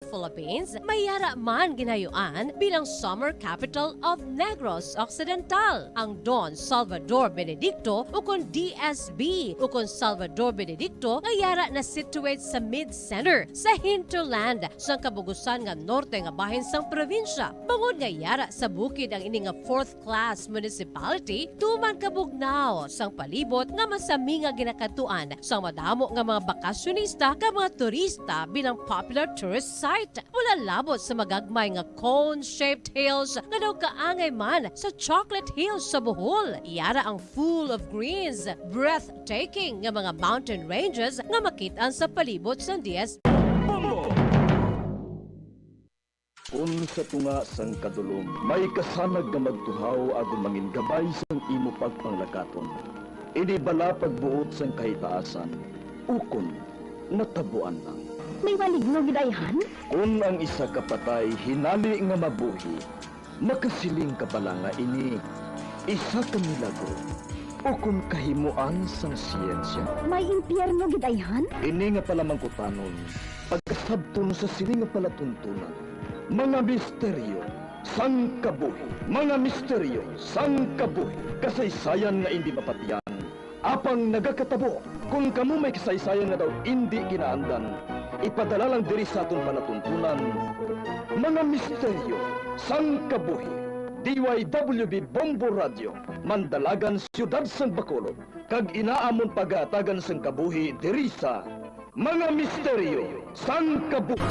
Philippines, mayara man ginayuan bilang Summer Capital of Negros Occidental. Ang Don Salvador Benedicto ukon DSB ukon Salvador Benedicto ngayara na situate sa mid-center sa hinterland sa kabugusan nga norte nga bahin sang probinsya. Bangod ngayara sa bukid ang ini nga fourth-class municipality tuman kabugnaw sang palibot nga masami nga ginakatuan sang madamo nga mga bakasyonista ka mga turista bilang popular tourist site. Wala labot sa magagmay nga cone-shaped hills nga daw kaangay man sa Chocolate Hills sa Bohol. Iyara ang full of greens, breathtaking nga mga mountain ranges nga makitaan sa palibot sa DS. Kung sa tunga sang kadulom, may kasanag nga magtuhaw agon mangin gabay sang imo pagpanglakaton. Ini bala pagbuot sang kahitaasan, ukon natabuan lang. May maligno gidayhan? Kung ang isa kapatay hinali nga mabuhi, makasiling ka bala nga ini isa ka milagro o kung kahimuan sang siyensya. May impyerno gidayhan? Ini nga pala mangkutanon, pagkasabton sa siling nga palatuntunan, mga misteryo sang kabuhi, mga misteryo sang kabuhi, kasaysayan nga hindi mapatiyan, apang nagakatabo. Kung kamo may kasaysayan nga daw hindi ginaandan, ipadala lang diri sa aton palatuntunan, mga misteryo sang kabuhi. DYWB Bombo Radio, Mandalagan, Siyudad sang Bacolod, kag inaamon pagatagan sang kabuhi diri sa mga misteryo sang kabuhi.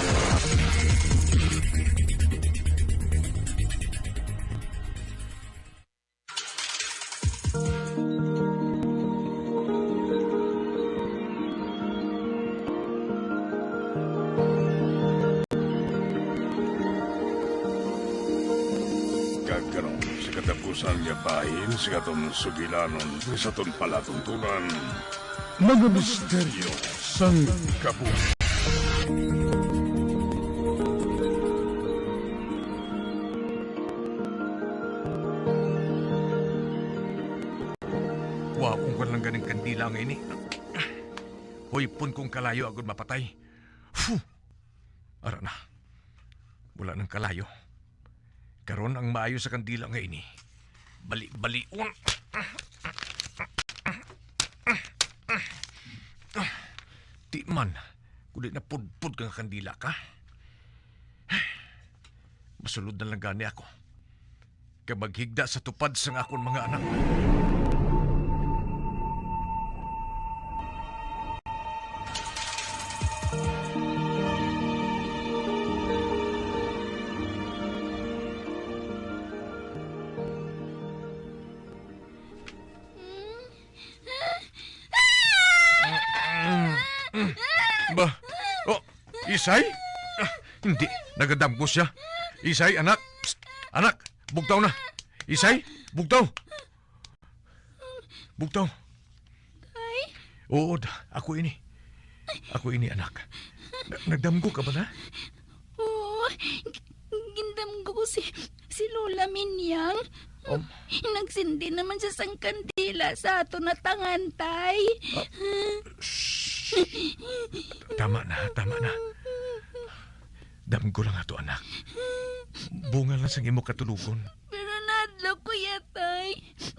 Katapusan niya bahin sa katong sugilanon sa ton palatuntunan. Mga misteryo sang kabuhi. Wapong ko lang ganing kandila nga ini. Hoy pun kong kalayo agad mapatay. Fuh! Ara na. Wala ng kalayo. Karon ang maayo sa kandila nga ini. Bali-baliun. Di man, kundi na pudpud kang kandila ka. Masulod na lang gani ako. Kaya maghigda sa tupad sang akong mga anak. Ba? Oh, Isay? Hindi, nagadam ko siya. Isay, anak. Psst, anak, bugtaw na. Isay, bugtaw. Bugtaw. Tay? Oo, ako ini. Ako ini, anak. Nagdamgo ka ba na? Oo, gindamgo ko si Lola Minyang. Nagsindi naman siya sang kandila sa ato na tangan, tay. Tama na. Damgo lang ato, anak. Bunga lang sa imo katulugon. Pero nadlo ko tay.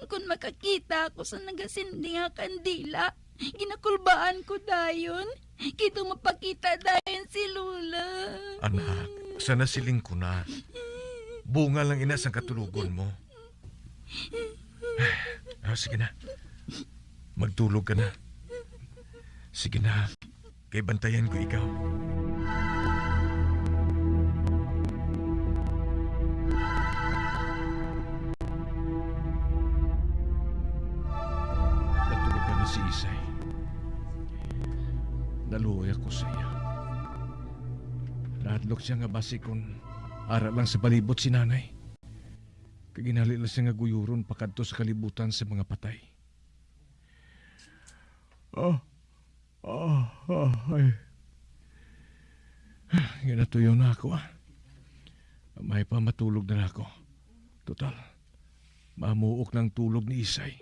Kung makakita ako sa nagasindi nga kandila, ginakulbaan ko dayon. Kito mapakita dayon si Lola. Anak, sana siling ko na. Bunga lang ina sa katulugon mo. Sige na. Magtulog ka na. Sige na. Kay bantayan ko ikaw. Natulog ka na si Isay. Naluoy ako sa iya. Nadlok siya nga basi kung ara lang sa palibot si nanay. Kaginali lang siya nga guyuron pakadto sa kalibutan sa mga patay. Ay. Ginatuyo na ako, May pa matulog na ako. Total, mamuok ng tulog ni Isay.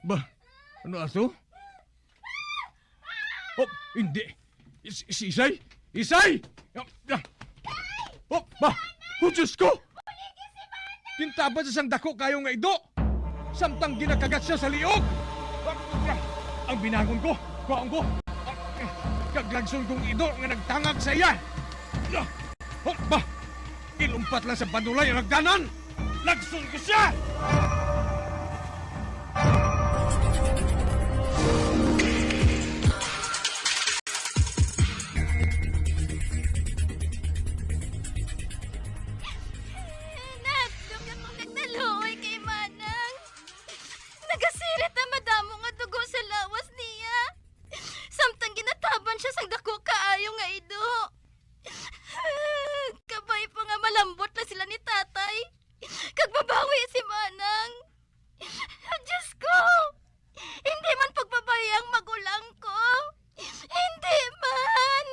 Ba? Ano ato? Oh, hindi. Si Isay? Isay! Oh, ba? Oh, Diyos ko! Kintabad sa sang dako kayo nga ido! Samtang ginakagat siya sa liog! Ang binangon ko, kuhaan ko, kaglagson kong ido nga nagtangag sa iya! Oh, ba? Ilumpat lang sa bandulay ang nagdanan! Lagson ko siya! Nak, dugay akong nagnaluoy kay Manang. Nagasirit na madamo nga dugo sa lawas niya. Samtang ginataban siya sang dako kaayo nga ido. Kabay pa nga malambot na sila ni tatay. Kagbabawi si Manang. Diyos ko! Hindi man pagbabay ang magulang ko. Hindi man!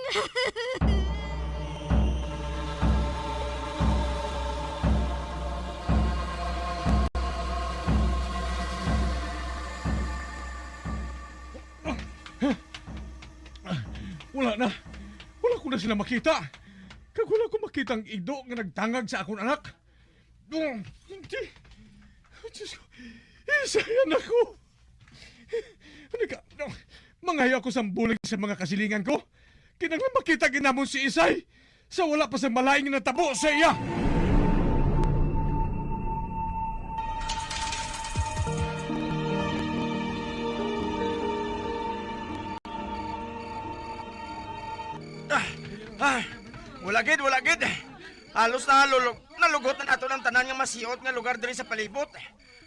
Wala na. Wala ko na sila makita. Kag wala ko makita ang ido nga nagtangag sa akong anak. Hindi. Diyos ko. Isayan ako. Mangaya ako sa bulig sa mga kasilingan ko. Kinanglan makita ginamon si Isay. Sa wala pa sa malaing na tabo sa iya. Wala gid. Halos na nalugot na nato ng tanan nga masiot nga lugar diri sa palibot.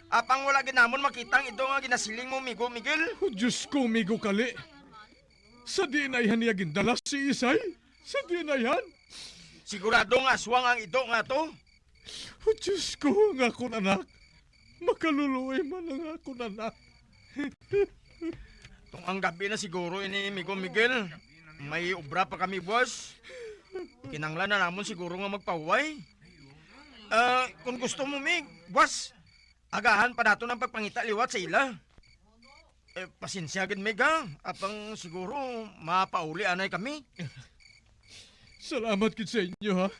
Apang wala ginamon makitang ito nga ginasiling mo, Migo Miguel. Oh, Diyos ko, Migo Kali. Sa dinayhan niya gindala si Isay. Sa dinayhan. Sigurado nga aswang ang ito nga to. Oh, Diyos ko, ang akong anak. Makaluluoy man ang akong anak. Tung ang gabi na siguro ini, Migo Miguel. May obra pa kami, boss. Kinanglan na namon siguro nga magpahuway. Kung gusto mo, Mig, boss, agahan pa nato ng pagpangita liwat sa ila. Pasensya gid, Mig, ha? Apang siguro mapauli anay kami. Salamat kid sa inyo, ha?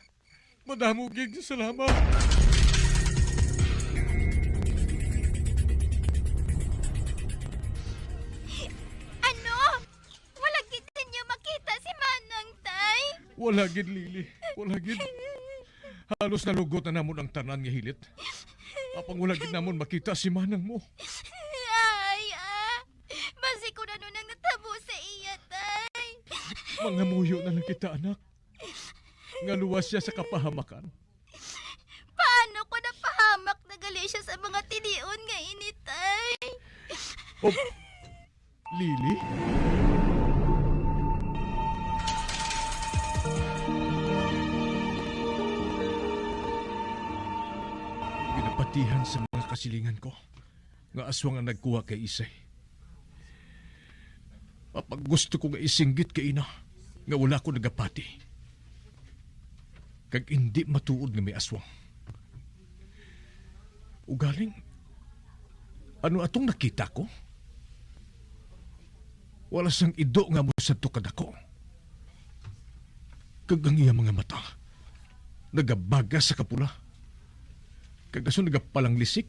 Madamo gig salamat. Ano? Wala gid ninyo makita si Manang, tay? Wala gid, Lili. Wala gid. Halos nalugot na namon ang tanan nga hilit. Apang wala gid namon makita si manang mo. Ay, basi ko na nun ang natabo sa iya, tay. Mga muyo na lang kita, anak. Nga luwas siya sa kapahamakan. Paano ko napahamak na gali siya sa mga tinion nga ini, tay? Oh, Lili? Ginapatihan sa mga kasilingan ko nga aswang ang nagkuha kay Isay. Kapag gusto ko nga isinggit kay ina nga wala ko nagapati. Kag hindi matuod nga may aswang. Ugaling, ano atong nakita ko? Wala sang ido nga mo sa tukad ako. Kag ang iya mga mata, nagabaga sa kapula. Kag aso nagapalang lisik.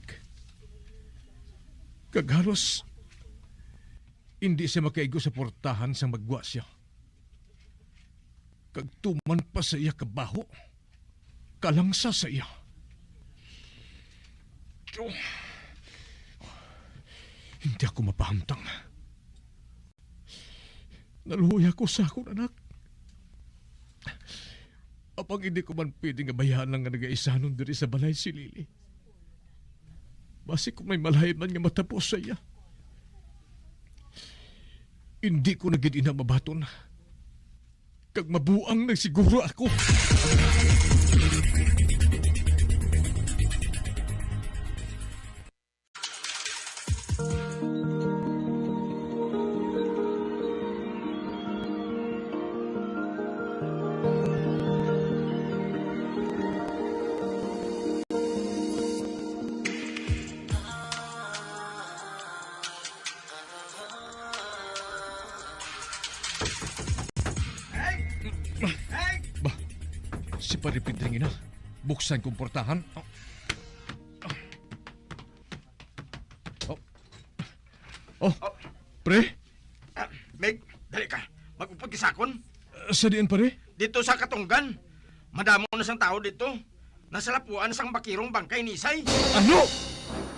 Kag halos, hindi siya makaigo sa portahan sang magwa siya. Kag tuman pa sa iya kabaho. Kalangsa sa iya. Oh, hindi ako mapahamtang. Naluhoy ako sa akong anak. Apang hindi ko man pwede nga bayahan lang nga nag-aisanon diri sa balay si Lili. Basi kung may malay man nga matapos sa iya. Hindi ko na gid ina mabaton. Kag mabuang nagsiguro ako. Si Paripidring ina. Buksan kong portahan. Oh, pre? Mig, dali ka. Magupod ka sakon. Sa diyan, pare? Dito sa Katunggan. Madamo na sang tao dito. Nasa lapuan sang bakirong bangkay ni Isay. Ano?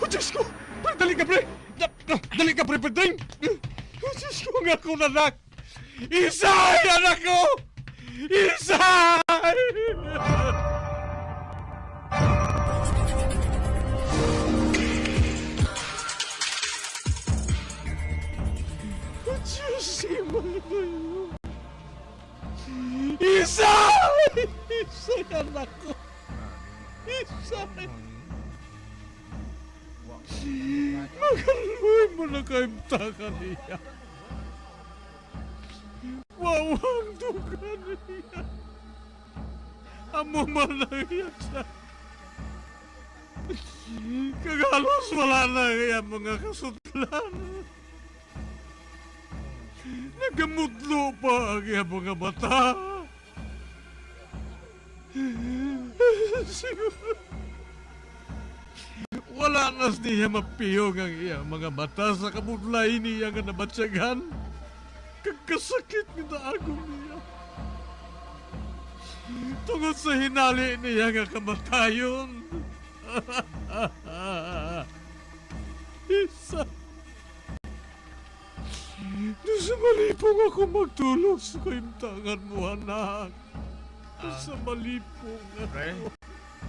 Oh, Diyos ko! Pre, dali ka, pre! Dali ka, pre, Pedring! Oh, Diyos ko, ang akong anak! Isay, anak ko! Isay! Oh, Diyos, Imalayo! Isay! Isay, anak ko! Isay! Magaluin mo na kaimtakan niya. Wawang dugan niya. Amo man lang yan sa... Kagalos wala na kaya mga kasutlan. Nagamutlo pa ang iyang mga mata. Siguro... Wala nas niya mapiyong ang iyang mga mata sa kamudlay niya nga nabatsagan. Kagkasakit nga naagong niya. Tungod sa hinali niya nga kamatayon. Isa. Nasa malipong ako magtulog sa kaimtangan mo, anak. Nasa malipong ako. Pre,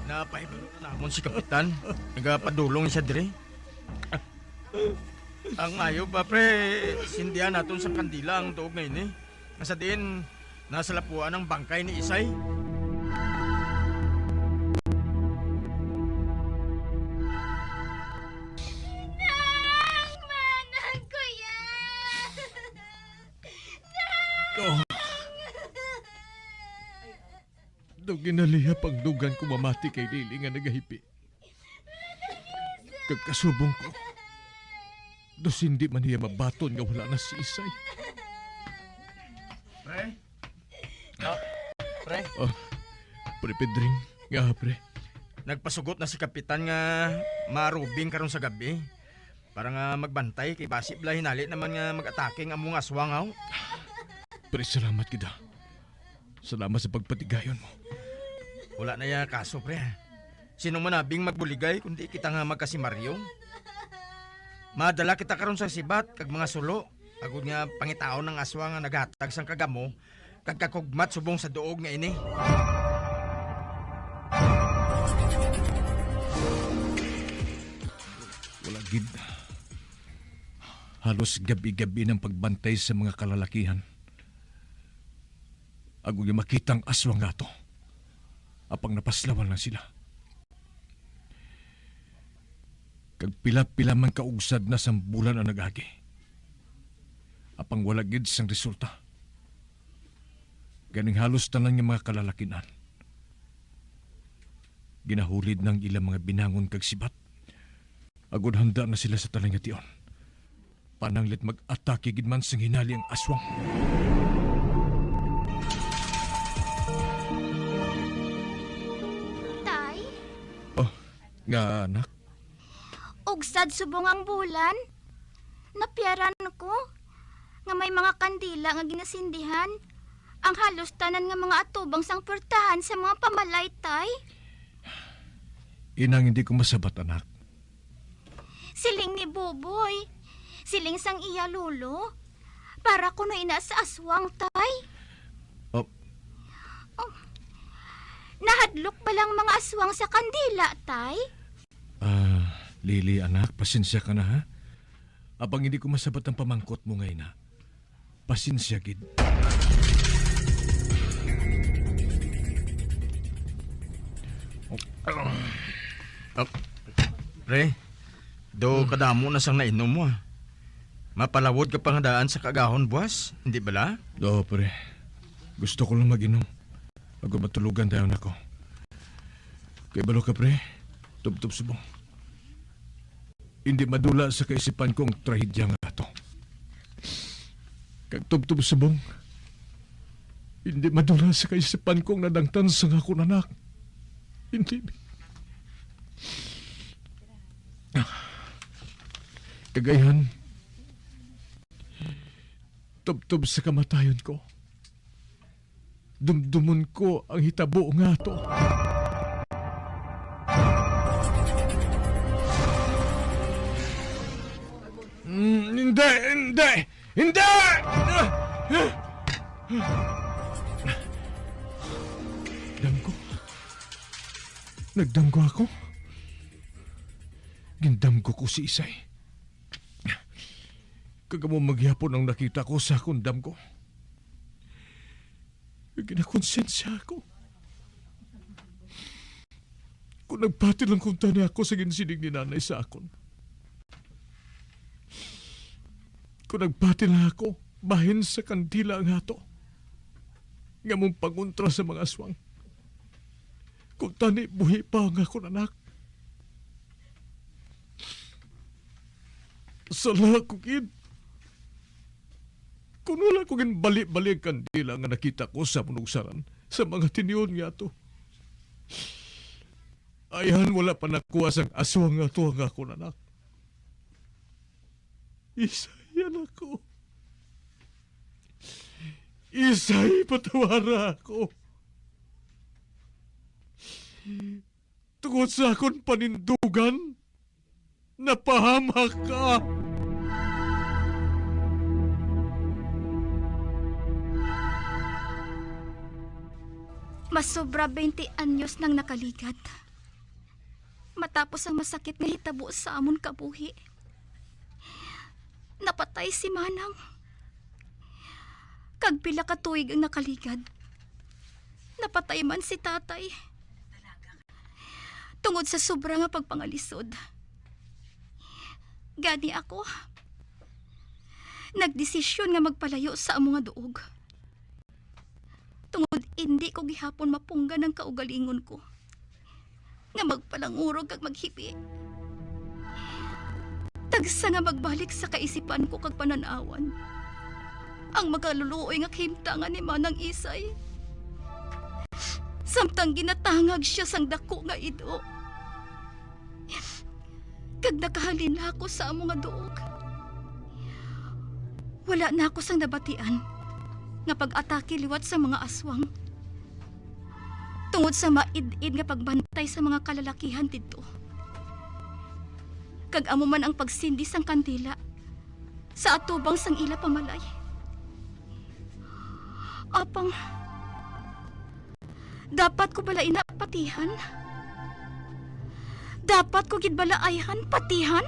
napahibalo na namon si Kapitan. Nagapadulong siya dire. Ang ayaw ba, pre, sindihan natin sa kandila ang tuog ngayon eh. Nasa din, nasa lapuan ang bangkay ni Isay. Nang! Manang ko yan! Oh. Daw ginaliha pang dugan ko mamati kay Lili nga nagahipi. Kagkasubong ko. Dos hindi man niya mabaton nga wala na si Isay. Pre? Pre? Oh, pre Pedring, nga pre. Nagpasugot na si Kapitan nga marubing karon sa gabi. Para nga magbantay kay basi bala hinali naman nga mag-atake ang among aswangaw. Pre, salamat kita. Salamat sa pagpatigayon mo. Wala na ya kaso, pre. Sino man nabing magbuligay kundi kita nga magkasimaryong. Madala kita karon sa sibat kag mga sulo. Agud nga pangitaon ng aswang nga naghatag sang kagamo kag kakugmat subong sa duog nga ini. Wala gid. Halos gabi-gabi ng pagbantay sa mga kalalakihan. Ako yung makitang aswang nga to. Apang napaslawan lang sila. Kag pila-pila man kaugsad na sang bulan ang nagagi. Apang wala gid sang resulta. Ganing halos tanan nga mga kalalakinan. Ginahulid ng ilang mga binangon kag sibat. Agud handa na sila sa talangation. Pananglit mag-atake gid man sang hinali ang aswang. Tay, Oh, nga anak. ugsad subong ang bulan. Napiaran ko nga may mga kandila nga ginasindihan. Ang halos tanan nga mga atubang sang portahan sa mga pamalay, tay. Inang hindi ko masabat, anak. Siling ni Boboy. Siling sang iya lulo. Para kuno ina sa aswang, tay. Oh, Nahadlok ba lang mga aswang sa kandila, tay? Lili, anak, pasensya ka na, ha? Abang hindi ko masabat ang pamangkot mo ngayon, ha? Pasensya, gid. Pre, do kadamo na sang nainom mo. Mapalawod ka pangandaan sa kagahon, buwas. Hindi bala? Oo, pre. Gusto ko lang mag-inom. Bago matulugan tayo na ko. Kay balo ka, pre. Tub-tub subong. Hindi madula sa kaisipan kong trahedya nga to. Kag tub-tub subong. Hindi madula sa kaisipan kong nadangtan sa akong anak. Hindi. Kagayan, tubtob sa kamatayon ko. Dumdumon ko ang hitabo nga to. Hindi! Hindi! Hindi! Damgo? Nagdamgo ako? Gindamgo ko si Isay. Kagamo maghihapon ang nakita ko sa akong damgo. Ginakonsensya ako. Kung nagpati lang kung tani ako sa ginsinig ni nanay sa akon. Kung nagpati lang ako, bahin sa kandila ang hato. Nga mong panguntra sa mga aswang. Kung tani, buhi pa ang akong anak. Sala ko, kid. Kung wala ko balik-balik kandila nga nakita ko sa punugsaran sa mga tiniyon nga to. Ayan, wala pa nakuha sang aswang nga to ang akong anak. Isayan ako. Isay, patawara ako. Tungod sa akong panindugan, napahamak ka. Mas sobra 20 anyos nang nakaligat. Matapos ang masakit nga hitabo sa amon kabuhi. Napatay si Manang. Kag pila ka tuig ang nakaligad. Napatay man si tatay. Tungod sa sobra nga pagpangalisod. Gani ako. Nagdesisyon nga magpalayo sa among nga duog. Tungod hindi ko gihapon mapungga ng kaugalingon ko. Nga magpalangurog kag maghibi. Tagsa nga magbalik sa kaisipan ko kag pananawan. Ang magaluluoy nga kahimtangan ni Manang Isay. Samtang ginatangag siya sang dako nga ido. Kag nakahalin ako sa among nga duog. Wala na ako sang nabatian nga pag-atake liwat sa mga aswang. Tungod sa maid-id nga pagbantay sa mga kalalakihan dito. Kag amo man ang pagsindi sang kandila sa atubang sang ila pamalay. Apang, dapat ko bala inapatihan? Dapat ko gid bala ayhan patihan?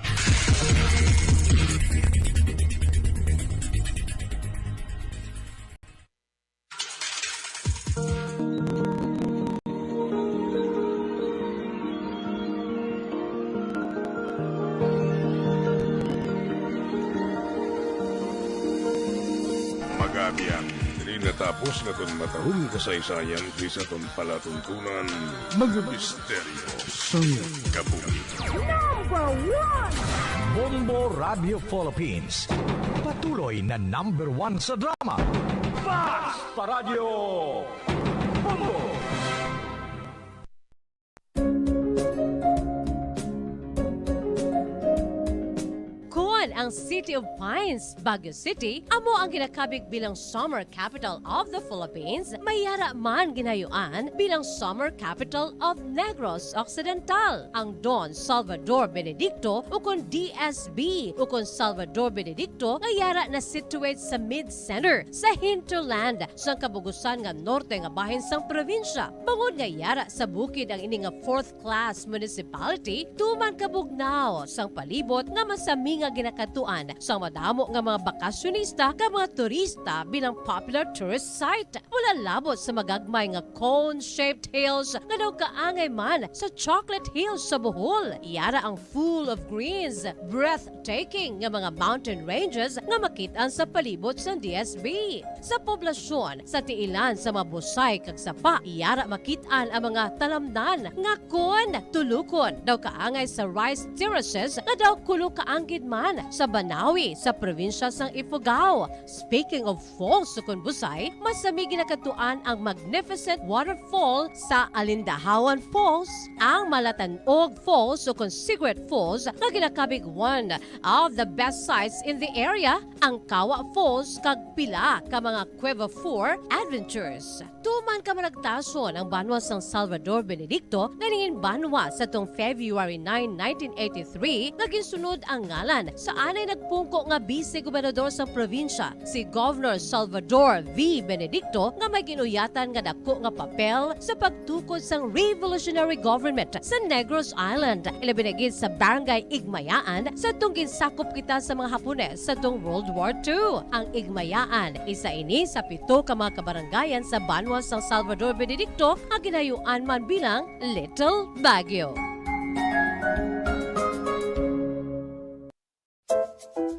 Magabiyan, dili natapos na itong matahong kasaysayan di sa itong palatuntunan, mga misteryo sa kabuhi. Bombo Radio Philippines. Patuloy na #1 sa drama. Basta Radio Bombo! Ang City of Pines, Baguio City, amo ang ginakabig bilang summer capital of the Philippines, mayara man ginayuan bilang summer capital of Negros Occidental. Ang Don Salvador Benedicto ukon DSB ukon Salvador Benedicto ngayara na situate sa mid-center sa hinterland sang kabugusan nga norte nga bahin sang probinsya. Bangod ngayara sa bukid ang ini nga 4th class municipality, tuman kabugnaw sang palibot nga masami nga ginakatuan sa madamo nga mga bakasyonista ka mga turista bilang popular tourist site. Wala labot sa magagmay nga cone-shaped hills nga daw kaangay man sa chocolate hills sa Bohol. Iyara ang full of greens, breathtaking nga mga mountain ranges nga makitaan sa palibot sa DSB. Sa poblasyon, sa tiilan sa mga busay kag sapa, iyara makitaan ang mga talamnan nga kon tulukon daw kaangay sa rice terraces nga daw kulo kaanggid man sa Banawi sa probinsya sang Ifugao. Speaking of falls sukon Busay, masami ginakatuan ang magnificent waterfall sa Alindahawan Falls, ang Malatanog Falls sukon Secret Falls nga ginakabig one of the best sites in the area, ang Kawa Falls kag pila ka mga Cueva 4 adventures. Tuman ka managtason ang banwa sang Salvador Benedicto ganingin banwa sa tong February 9, 1983 nga ginsunod ang ngalan sa anay nagpungko nga vice-gobernador sa probinsya si Governor Salvador V. Benedicto nga may ginuyatan nga dako nga papel sa pagtukod sang revolutionary government sa Negros Island. Ilabinagid sa Barangay Igmayaan sa tong ginsakop kita sa mga Hapones sa tong World War II. Ang Igmayaan isa ini sa 7 ka mga kabarangayan sa banwa sang Salvador Benedicto ang ginayuan man bilang Little Baguio.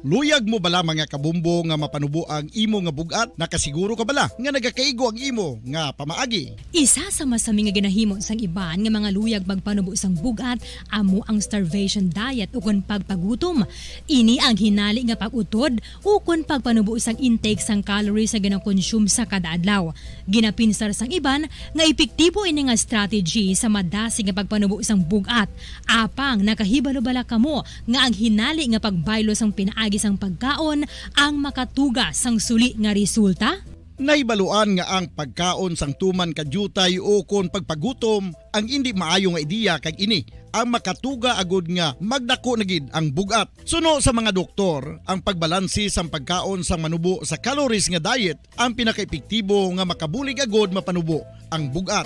Luyag mo bala mga kabumbo nga mapanubo ang imo nga bugat? Nakasiguro ka bala nga nagakaigo ang imo nga pamaagi? Isa sa masami nga ginahimo sang iban nga mga luyag magpanubo sang bugat amo ang starvation diet ukon pagpagutom. Ini ang hinali nga pag-utod ukon pagpanubo sang intake sang calories sa ginakonsume sa kada adlaw. Ginapinsar sang iban nga epektibo ini nga strategy sa madasi nga pagpanubo sang bugat. Apang nakahibalo-bala kamo nga ang hinali nga pagbaylo sang pinaagi sang pagkaon ang makatuga sang suli nga resulta? Naibaluan nga ang pagkaon sang tuman kadyutay o kon pagpagutom ang hindi maayo nga ideya kag ini ang makatuga agud nga magdako na gid ang bugat. Suno sa mga doktor, ang pagbalansi sang pagkaon sang manubo sa calories nga diet ang pinakaepektibo nga makabulig agud mapanubo ang bugat.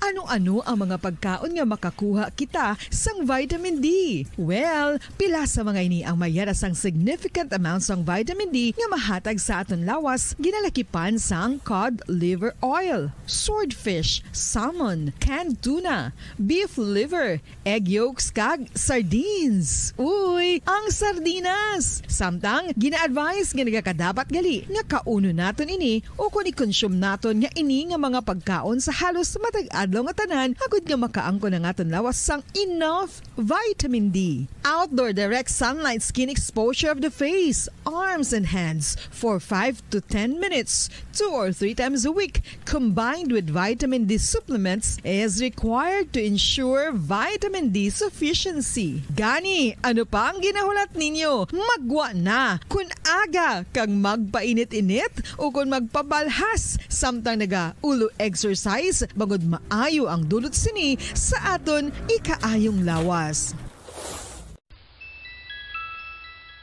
Ano-ano ang mga pagkaon nga makakuha kita sang vitamin D? Well, pila sa mga ini ang mayara sang significant amount sang vitamin D nga mahatag sa aton lawas ginalakipan sang cod liver oil, swordfish, salmon, canned tuna, beef liver, egg yolks kag sardines. Uy, ang sardinas! Samtang gina-advise nga nagakadapat gali nga kauno naton ini o kung i-consume naton nga ini nga mga pagkaon sa halos matag adlaw nga tanan agud nga makaangko na aton lawas sang enough vitamin D. Outdoor direct sunlight skin exposure of the face, arms and hands for 5 to 10 minutes 2 or 3 times a week combined with vitamin D supplements is required to ensure vitamin D sufficiency. Gani, ano pa ang ginahulat ninyo? Magwa na kun aga kang magpainit-init o kung magpabalhas samtang naga ulo exercise bangod maayo ang dulot sini sa aton ikaayong lawas.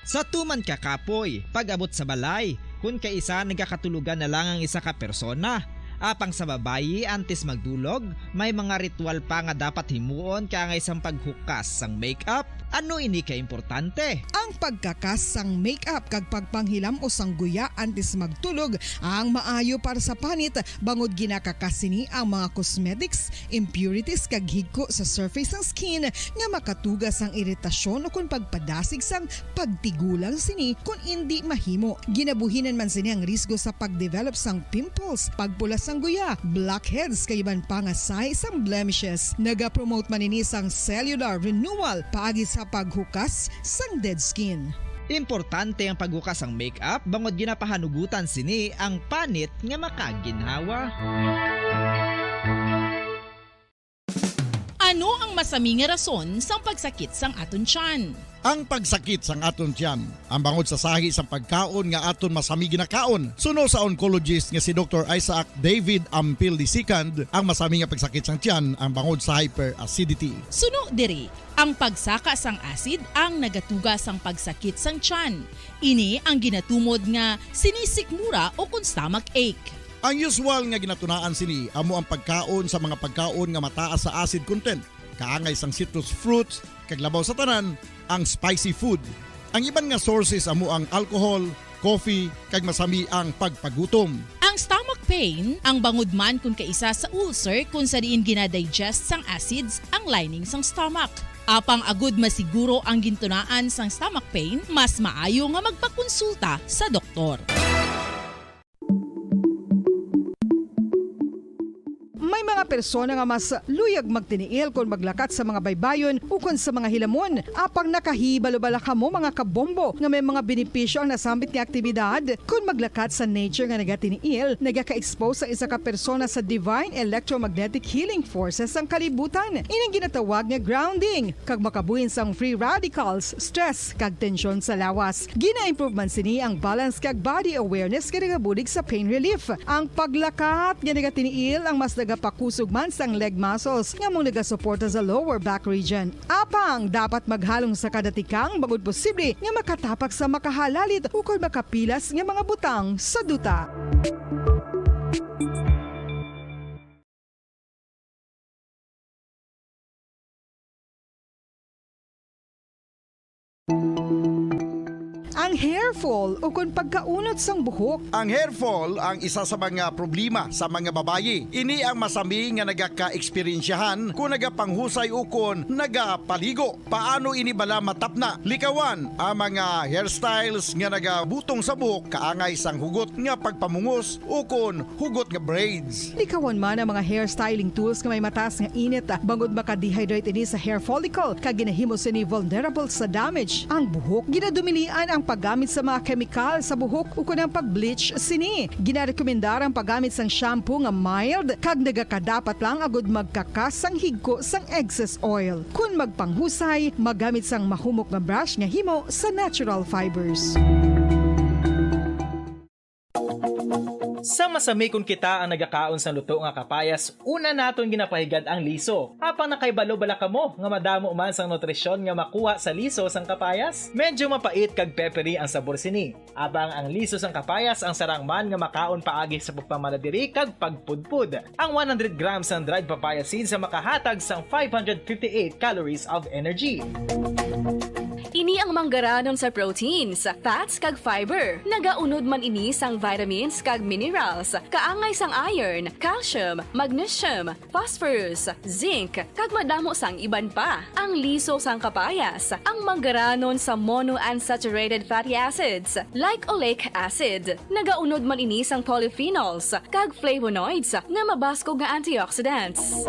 Sa tuman ka kapoy, pag-abot sa balay, kung kaisa nagakatulugan na lang ang isa ka persona. Apang sa babayi antes magdulog, may mga ritual pa nga dapat himuon kangay sang paghukas sang makeup. Ano ini ka importante? Ang pagkakas sang makeup kag pagpanghilam o sang guya antes magtulog ang maayo para sa panit bangod ginakakas sini ang mga cosmetics, impurities kag higko sa surface sang skin nga makatugas sang iritasyon o kung pagpadasig sang pagtigulang sini kung hindi mahimo. Ginabuhinan man sini ang risgo sa pagdevelop sang pimples, pagpula sang guya, blackheads kay iban pa nga size sang blemishes. Naga-promote man ini sang cellular renewal paagi sa paghukas sang dead skin. Importante ang paghukas sang makeup bangod ginapahanugutan sini ang panit nga makaginhawa. Ano ang masami nga rason sang pagsakit sang aton tiyan? Ang pagsakit sang aton tiyan, ang bangod sa sahi sang pagkaon nga aton masami ginakaon. Suno sa oncologist nga si Dr. Isaac David Ampil II, ang masami nga pagsakit sang tiyan ang bangod sa hyperacidity. Suno diri, ang pagsaka sang acid ang nagatuga sang pagsakit sang tiyan. Ini ang ginatumod nga sinisikmura o kung stomach ache. Ang usual nga ginatunaan sini amo ang pagkaon sa mga pagkaon nga mataas sa acid content, kaangay sang citrus fruits, kag labaw sa tanan ang spicy food. Ang iban nga sources amo ang alcohol, coffee, kag masami ang pagpagutom. Ang stomach pain ang bangod man kung kaisa sa ulcer kung sa diin ginadigest sang acids ang lining sang stomach. Apang agud masiguro ang gintunaan sang stomach pain, mas maayo nga magpakonsulta sa doktor. May mga mga persona nga mas luyag magtiniil kung maglakat sa mga baybayon o kung sa mga hilamon. Apang nakahibalo-bala ka mo mga kabombo nga may mga benepisyo ang nasambit nga aktibidad kung maglakat sa nature nga nagatiniil, nagaka-expose sa isa ka persona sa divine electromagnetic healing forces ang kalibutan. Inang ginatawag nga grounding, kag makabuhin sang free radicals, stress, kag tensyon sa lawas. Gina-improve man sini ang balance kag body awareness nga nagabulig sa pain relief. Ang paglakat nga nagatiniil ang mas nagapakusog man sang leg muscles nga mong nagasuporta sa lower back region. Apang dapat maghalong sa kadatikang bagod posible nga makatapak sa makahalalit ukol makapilas nga mga butang sa duta. Ang hair fall o kung pagkaunod sang buhok. Ang hair fall ang isa sa mga problema sa mga babayi. Ini ang masami nga nagaka-eksperyensyahan kung nagapanghusay o kung nagapaligo. Paano ini bala matapna? Likawan ang mga hairstyles nga nagabutong sa buhok kaangay sang hugot nga pagpamungos o kung hugot nga braids. Likawan man ang mga hairstyling tools nga may mataas nga init bangod maka-dehydrate ini sa hair follicle kag ginahimo sini vulnerable sa damage. Ang buhok ginadumilian ang paggamit sa mga chemical sa buhok o kunang pag-bleach sini. Ginarekomendar ang paggamit sang shampoo nga mild kag nagakadapat lang agud magkakas sang higko sang excess oil. Kung magpanghusay, maggamit sang mahumok nga brush nga himo sa natural fibers. Sa masami kung kita ang nagakaon sa luto nga kapayas, una naton ginapahigad ang liso. Apang nakaibalo-bala ka mo nga madamo man sang nutrisyon nga makuha sa liso sang kapayas. Medyo mapait kag peppery ang sabor sini. Abang ang liso sang kapayas ang sarang man nga makaon paagi sa pagpamaladiri kag pagpudpud. Ang 100 grams ng dried papaya seeds sa makahatag sang 558 calories of energy. Ini ang manggaranon sa proteins, fats kag fiber. Nagaunod man ini sang vitamins kag minerals, kaangay sang iron, calcium, magnesium, phosphorus, zinc, kag madamo sang iban pa. Ang liso sang kapayas, ang manggaranon sa monounsaturated fatty acids like oleic acid. Nagaunod man ini sang polyphenols kag flavonoids nga mabaskog nga antioxidants.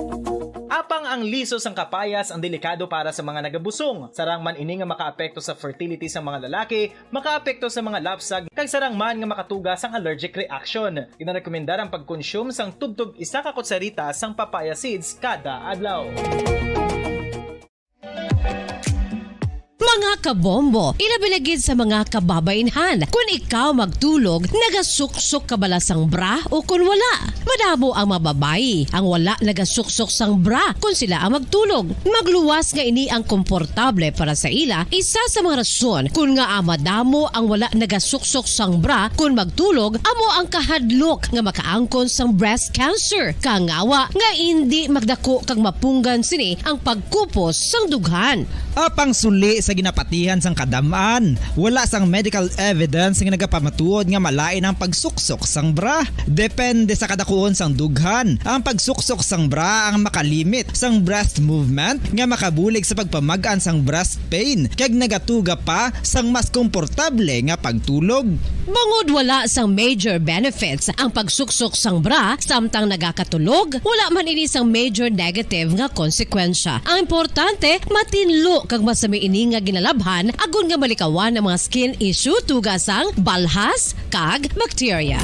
Apang ang liso sang kapayas ang delikado para sa mga nagabusong. Sarang man ini nga makaapekto sa fertility sa mga lalaki, makaapekto sa mga lapsag, kag sarang man nga makatuga sang allergic reaction. Ginarekomendar ang pagkonsume sang tubtub isa ka kutsarita sang papaya seeds kada adlaw. Mga kabombo, ilabilagid sa mga kababainhan. Kung ikaw magtulog, nagasuksok ka bala sang bra o kung wala. Madamo ang mababayi ang wala nagasuksok sang bra kung sila ang magtulog. Magluwas nga ini ang komportable para sa ila. Isa sa mga rason kung nga madamo ang wala nagasuksok sang bra kung magtulog, amo ang kahadlok nga makaangkon sang breast cancer. Kangawa nga hindi magdako kag mapunggan sini ang pagkupos sang dughan. Apang suli sa ginapatihan sang kadamaan, wala sang medical evidence nga nagapamatuod nga malain ang pagsuksok sang bra. Depende sa kadakuon sang dughan. Ang pagsuksok sang bra ang makalimit sang breast movement nga makabulig sa pagpamagaan sang breast pain kag nagatuga pa sang mas komportable nga pagtulog. Bangod wala sang major benefits ang pagsuksok sang bra samtang nagakatulog, wala man ini sang major negative nga konsekwensya. Ang importante, matinlo kag masami ini nga ginalabhan agon nga malikawan ang mga skin issue tugas ang balhas kag bacteria.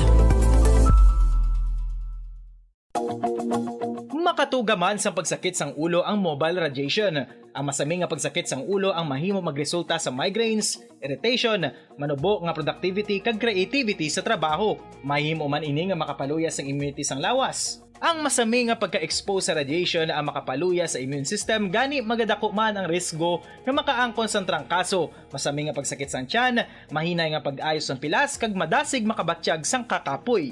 Makatuga man sa pagsakit sang ulo ang mobile radiation. Ang masami nga pagsakit sang ulo ang mahimo magresulta sa migraines, irritation, manubo nga productivity kag creativity sa trabaho. Mahimo man ini nga makapaluya sang immunity sang lawas. Ang masami nga pagka-expose sa radiation ang makapaluya sa immune system gani magadako man ang risgo nga makaangkon sang trangkaso, masami nga pagsakit sang tiyan, mahinay nga pag-ayos sang pilas kag madasig makabatsyag sang kakapoy.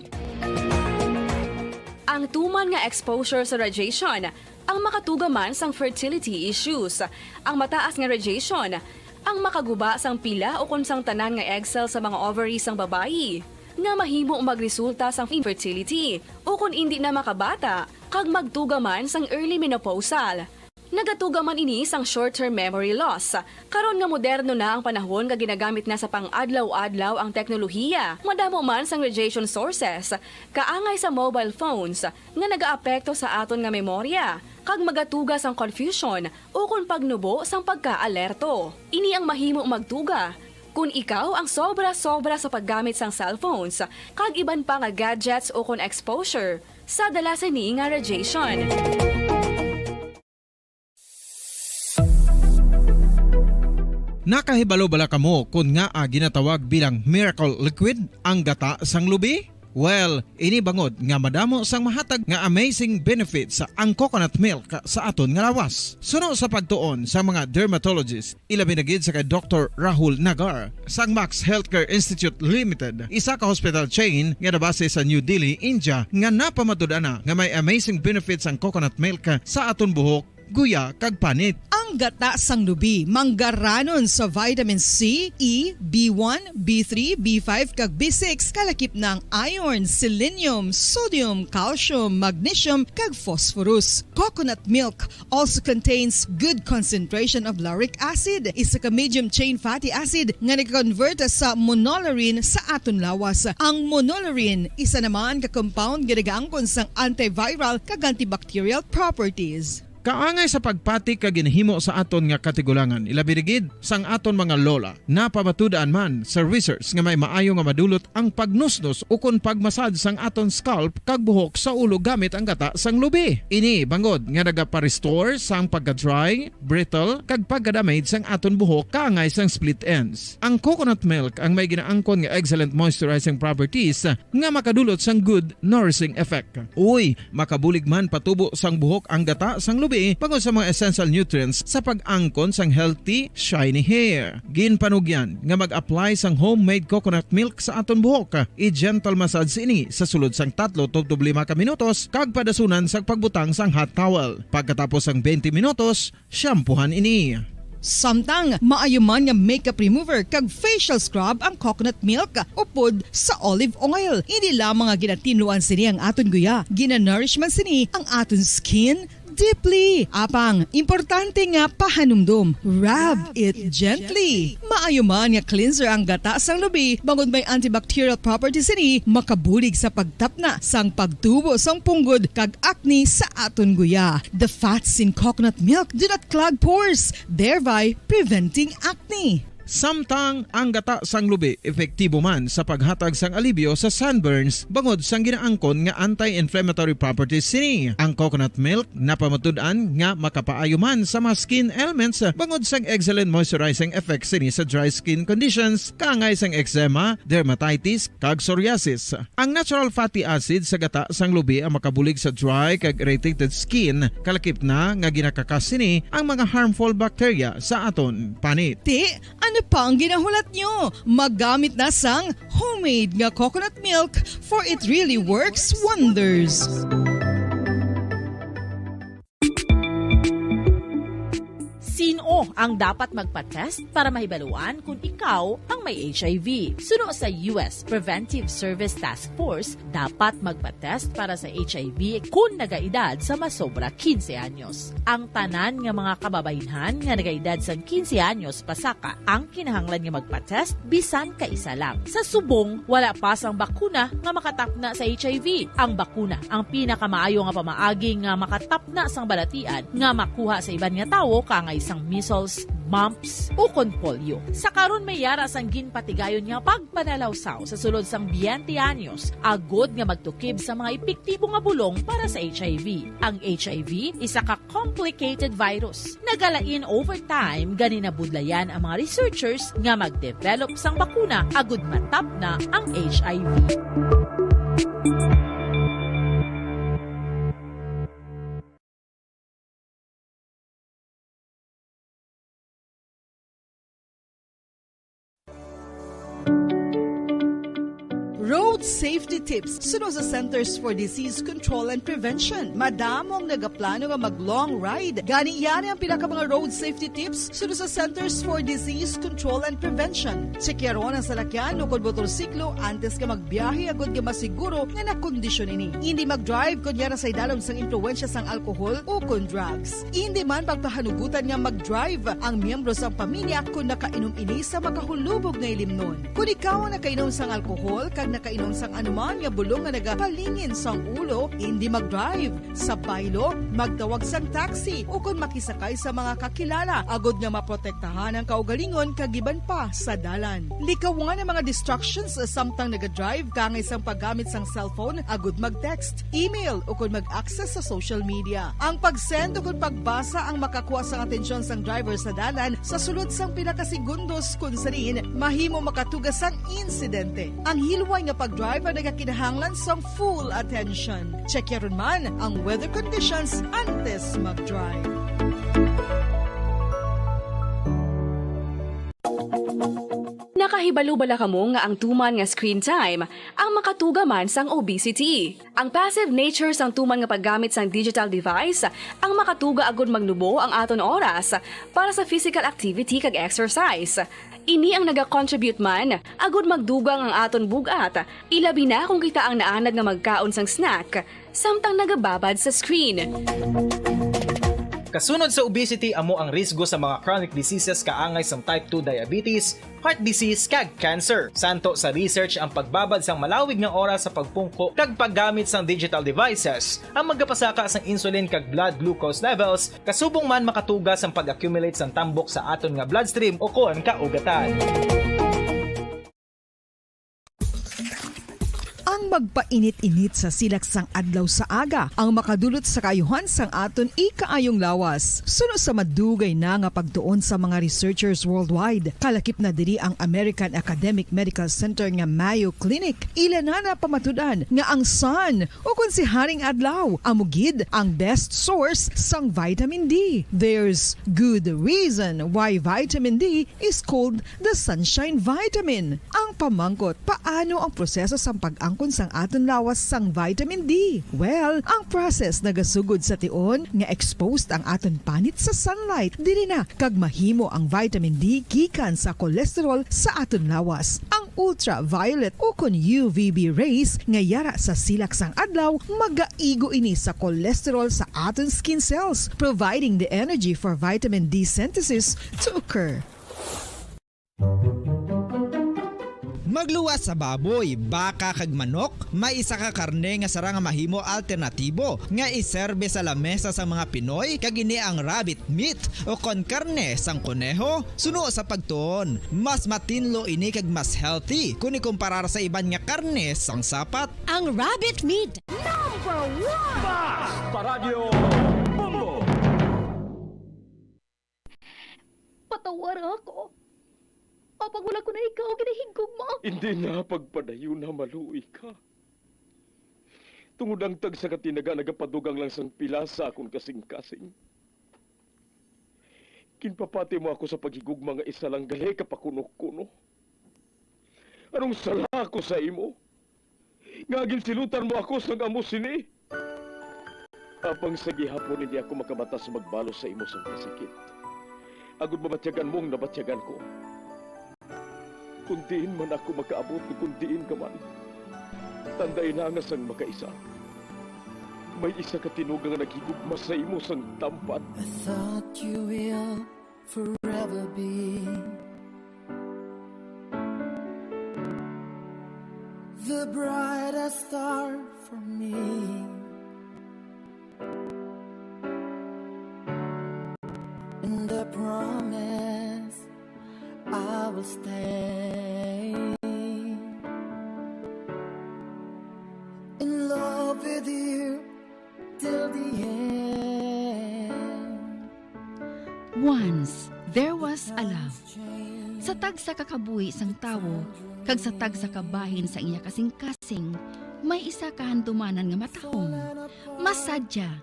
Ang tuman nga exposure sa radiation, ang makatuga man sang fertility issues, ang mataas nga radiation, ang makaguba sang pila o kung sang tanan nga egg cell sa mga ovaries sang babayi, nga mahimo magresulta sang infertility o kung hindi na makabata, kag magtuga man sang early menopausal. Nagatuga man ini sang short-term memory loss. Karon nga moderno na ang panahon nga ginagamit na sa pang-adlaw-adlaw ang teknolohiya. Madamo man sang radiation sources, kaangay sa mobile phones nga nagaapekto sa aton nga memorya, kag magatuga sang confusion o kung pagnubo sang pagka-alerto. Ini ang mahimo magtuga kung ikaw ang sobra-sobra sa paggamit sang cellphones, kag iban pa nga gadgets o kung exposure sa dala sa ni nga radiation. Nakahibalo bala kamo kung nga ginatawag bilang miracle liquid ang gata sang lubi? Well, ini bangod nga madamo sang mahatag nga amazing benefits sa ang coconut milk sa aton nga lawas. Suno sa pagtuon sa mga dermatologist, ilabi na gid sa kay Dr. Rahul Nagar sang Max Healthcare Institute Limited, isa ka hospital chain nga nabase sa New Delhi, India, nga napamatud-ana nga may amazing benefits ang coconut milk sa aton buhok, guya kag panit. Ang gata sang lubi manggaranon sa vitamin C, E, B1, B3, B5 kag B6 kalakip ng iron, selenium, sodium, calcium, magnesium kag phosphorus. Coconut milk also contains good concentration of lauric acid, isa ka medium chain fatty acid nga nag-convert sa monolaurin sa aton lawas. Ang monolaurin isa naman ka compound nga nagaangkon sang antiviral kag antibacterial properties. Kaangay sa pagpati ka ginhimo sa aton nga katigulangan, ilabirigid sang aton mga lola, napamatudan man sa research nga may maayo nga madulot ang pagnusnos o kon pagmasad sang aton scalp kag buhok sa ulo gamit ang gata sang lubi. Ini bangod nga nagapa-restore sang pagka-dry, brittle kag pagka-damage sang aton buhok kaangay sang split ends. Ang coconut milk ang may ginaangkon nga excellent moisturizing properties nga makadulot sang good nourishing effect. Uy, makabulig man patubo sang buhok ang gata sang lubi bangod sa mga essential nutrients sa pag-angkon sang healthy, shiny hair. Ginpanugyan nga mag-apply sang homemade coconut milk sa aton buhok. I-gentle massage ini sa sulod sang 3 to 5 ka minutos kag padasunan sa pagbutang sang hot towel. Pagkatapos sang 20 minutos, shampoohan ini. Samtang maayo man nga makeup remover kag facial scrub ang coconut milk upod sa olive oil. Hindi lamang nga ginatinluan sini ang aton guya, ginanourish man sini ang aton skin deeply. Apang, importante nga pahanumdum. Rub it gently. Maayo man nga cleanser ang gata sang lubi, bangod may antibacterial properties ini, makabulig sa pagtapna sang pagtubo sang punggod kag acne sa aton guya. The fats in coconut milk do not clog pores, thereby preventing acne. Samtang ang gata sang lubi epektibo man sa paghatag sang alibyo sa sunburns bangod sang ginaangkon nga anti-inflammatory properties sini. Ang coconut milk napamatud-an nga makapaayo man sa mga skin ailments bangod sang excellent moisturizing effect sini sa dry skin conditions kaangay sang eczema, dermatitis kag psoriasis. Ang natural fatty acid sa gata sang lubi ang makabulig sa dry kag irritated skin, kalakip na nga ginakakas sini ang mga harmful bacteria sa aton panit. Ano pa ang ginahulat nyo? Maggamit na sang homemade nga coconut milk for it really works wonders. Sino ang dapat magpa-test para mahibaluan kung ikaw ang may HIV? Suno sa US Preventive Service Task Force, dapat magpa-test para sa HIV kung nagaedad sa masobra 15 anyos. Ang tanan nga mga kababaynhan nga nagaedad sa 15 anyos pasaka ang kinahanglan nga magpa-test bisan ka isa lang. Sa subong, wala pa sang bakuna nga makatapna sa HIV. Ang bakuna ang pinakamaayo nga pamaagi nga makatapna sang balatian nga makuha sa iban nga tawo kangay sang measles, mumps o kon polio. Sa karon may yara sang ginpatigayon nga pagpanalawsaw sa sulod sang 20 anyos, agod nga magtukib sa mga epektibo nga bulong para sa HIV. Ang HIV isa ka complicated virus. Nagalain over time gani nabudlayan ang mga researchers nga mag-develop sang bakuna agod matapna ang HIV. road safety tips suno sa Centers for Disease Control and Prevention. Madamong nagaplano nga mag-long ride. Gani yan ang pinaka mga road safety tips suno sa Centers for Disease Control and Prevention. Sekyaron ang salakyan o kung motorsiklo antes ka magbiyahe agad ka masiguro nga nakondisyon ini. Hindi mag-drive kunyara sa idalom sang impluensya sang alkohol o kung drugs. Hindi man pagpahanugutan nga mag-drive ang miyembro sa pamilya kung nakainom ini sa makahulubog na ilimnon. Kung ikaw ang nakainom sang alkohol kag nakainom sang anuman nga bulong nga nagapalingin sang ulo, hindi mag-drive. Sa baylo, magtawag sang taxi o kung makisakay sa mga kakilala agod nga maprotektahan ang kaugalingon kagiban pa sa dalan. Likawan ang mga distractions samtang naga-drive kangay sang paggamit sang cellphone agod mag-text, email o kung mag-access sa social media. Ang pag-send o kung pagbasa ang makakuha sang atensyon sang driver sa dalan sa sulod sang pinakasegundos kung sarin mahimo makatugas ang insidente. Ang hilway nga pag-drive ang nagakinahanglan sang full attention. Check yaron man ang weather conditions antes mag-drive. Nakahibalo bala kamo nga ang tuman nga screen time ang makatuga man sang obesity. Ang passive nature sang tuman nga paggamit sang digital device ang makatuga agud magnubo ang aton oras para sa physical activity kag exercise. Ini ang naga-contribute man agud magdugang ang aton bugat. Ilabi na kung kita ang naanad nga magkaon sang snack samtang nagababad sa screen. Kasunod sa obesity amo ang risgo sa mga chronic diseases kaangay sang type 2 diabetes, heart disease kag cancer. Santo sa research ang pagbabad sang malawig nga oras sa pagpungko kag paggamit sang digital devices ang magapasaka sang insulin kag blood glucose levels kasubong man makatugas ang pag-accumulate sang tambok sa aton nga bloodstream o kon kaugatan. Ang magpainit-init sa silak sang adlaw sa aga ang makadulot sa kayuhan sang aton ikaayong lawas. Suno sa madugay na nga pagtuon sa mga researchers worldwide, kalakip na diri ang American Academic Medical Center nga Mayo Clinic. Ila na pamatudan nga ang sun o kung si Haring Adlaw amugid ang best source sang vitamin D. There's good reason why vitamin D is called the sunshine vitamin. Ang pamangkot, paano ang proseso sang pag-angkon sang aton lawas sang vitamin D? Well, ang process nagasugod sa tion nga exposed ang aton panit sa sunlight dili na kag mahimo ang vitamin D gikan sa cholesterol sa aton lawas. Ang ultraviolet o kon UVB rays nga yara sa silak sang adlaw magaigo ini sa cholesterol sa aton skin cells, providing the energy for vitamin D synthesis to occur. Magluwas sa baboy, baka kag manok, may isa ka karne nga sara nga mahimo alternatibo nga iserbe sa lamesa sa mga Pinoy kag ini ang rabbit meat o kon karne sang koneho. Suno sa pagtuon, mas matinlo ini kag mas healthy kung ikumparar sa iban nga karne sang sapat. Ang rabbit meat Number 1! Basta Radio Bombo! Patawar ako. Kapag wala ko na ikaw, ginahigog mo. Hindi na pagpadayo na maluwi ka. Tungod ang tag sa katinaga nagapadugang lang sang pila sa akong kasing-kasing. Kinpapati mo ako sa paghigugma nga isa lang gali kapakuno-kuno. Anong sala ako sa imo? Ngagin silutan mo ako sang amo sini. Apang sa gihapon hindi ako makabatas magbalos sa imo sang kasakit. Agud mabatyagan mong nabatyagan ko. Kundiin man ako makaabot, kundiin ka man. Tanday na nga sang makaisa. May isa ka tinugang naghigugma sa imo sang tampat. I thought you will forever be the brightest star for me. And I promise I will stay in love with you till the end. Once, there was a love. Sa tag sa kakabuhi sang tawo, kag sa tag sa kabahin sa iya kasing-kasing, may isa kahandumanan nga matahong. Masadya,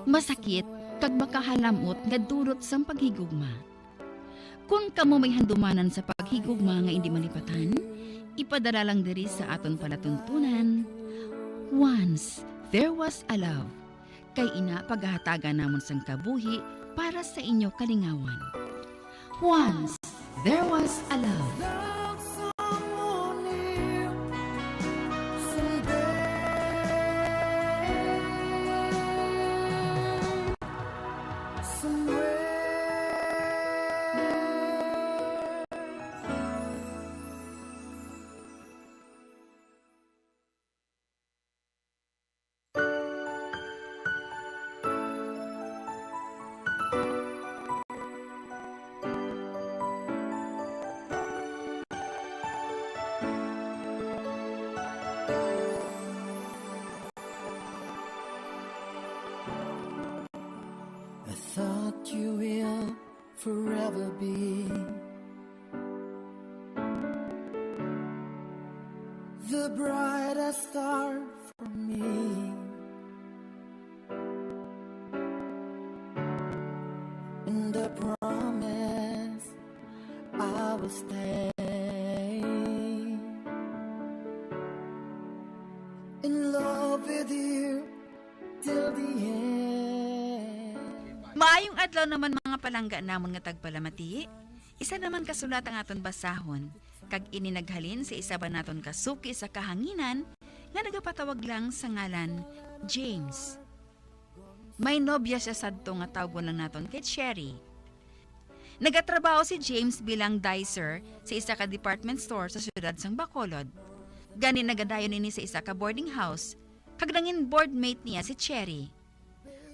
masakit, kag makahalamot nga durot sang paghigugma. Kung kamo may handumanan sa paghigugma nga hindi malipatan, Ipadala lang diri sa aton palatuntunan. Once there was a love. Kay ina paghahatagan namon sang kabuhi para sa inyo kalingawan. Once there was a love. I thought you will forever be the brightest star for me. And I promise I will stay in love with you till the end. Maayong adlaw naman mga palangga namon nga tagpalamati. Isa naman kasulat ang aton basahon. Kag ini naghalin sa isa ba naton kasuki sa kahanginan nga nagapatawag lang sa ngalan James. May nobya siya sadto nga tawgon lang naton kay Cherry. Nagatrabaho si James bilang dicer sa isa ka department store sa syudad sang Bacolod. Gani nagadayon ini sa isa ka boarding house. Kag nangin boardmate niya si Cherry.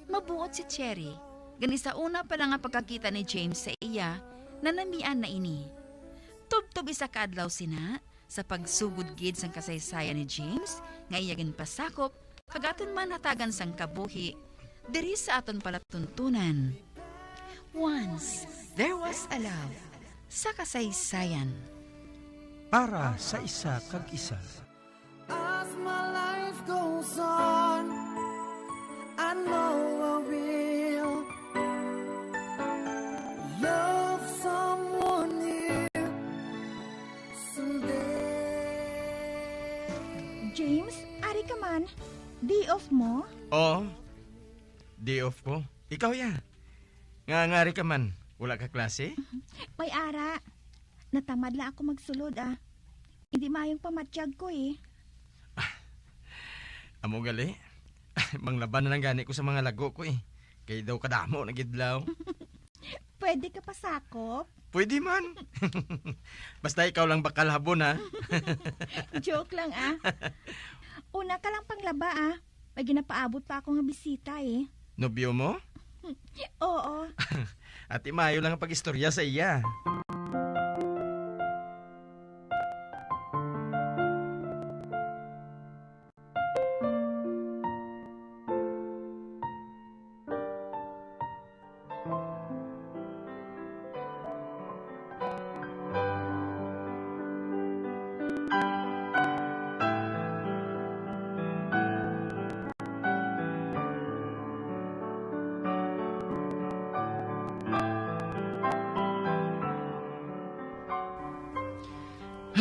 Mabuot si Cherry. Gani sa una pa lang nga pagkakita ni James sa iya, nanamian na ini. Tubtob isa kaadlaw sina sa pagsugod gid sang kasaysayan ni James nga iyagin pasakop kagaton man hatagan sang kabuhi diri sa aton palatuntunan. Once there was a love sa kasaysayan. Para sa isa kag isa. As my life goes on, I know I will love someone new someday. James, ari ka man. Day off mo? Oo. Day off ko. Ikaw ya. Ngangari ka man. Wala ka klase? May ara. Natamad lang ako magsulod Hindi mayong pamatsyag ko eh. Amo gali. Manglaban na lang gani ko sa mga lago ko eh. Kaya daw kadamo nagidlaw. Pwede ka pa sakop? Pwede man. Basta ikaw lang bakal habon ha. Joke lang Una ka lang panglaba May ginapaabot pa ako nga bisita eh. Nobyo mo? Oo. Ati mayo lang ang pag-istorya sa iya.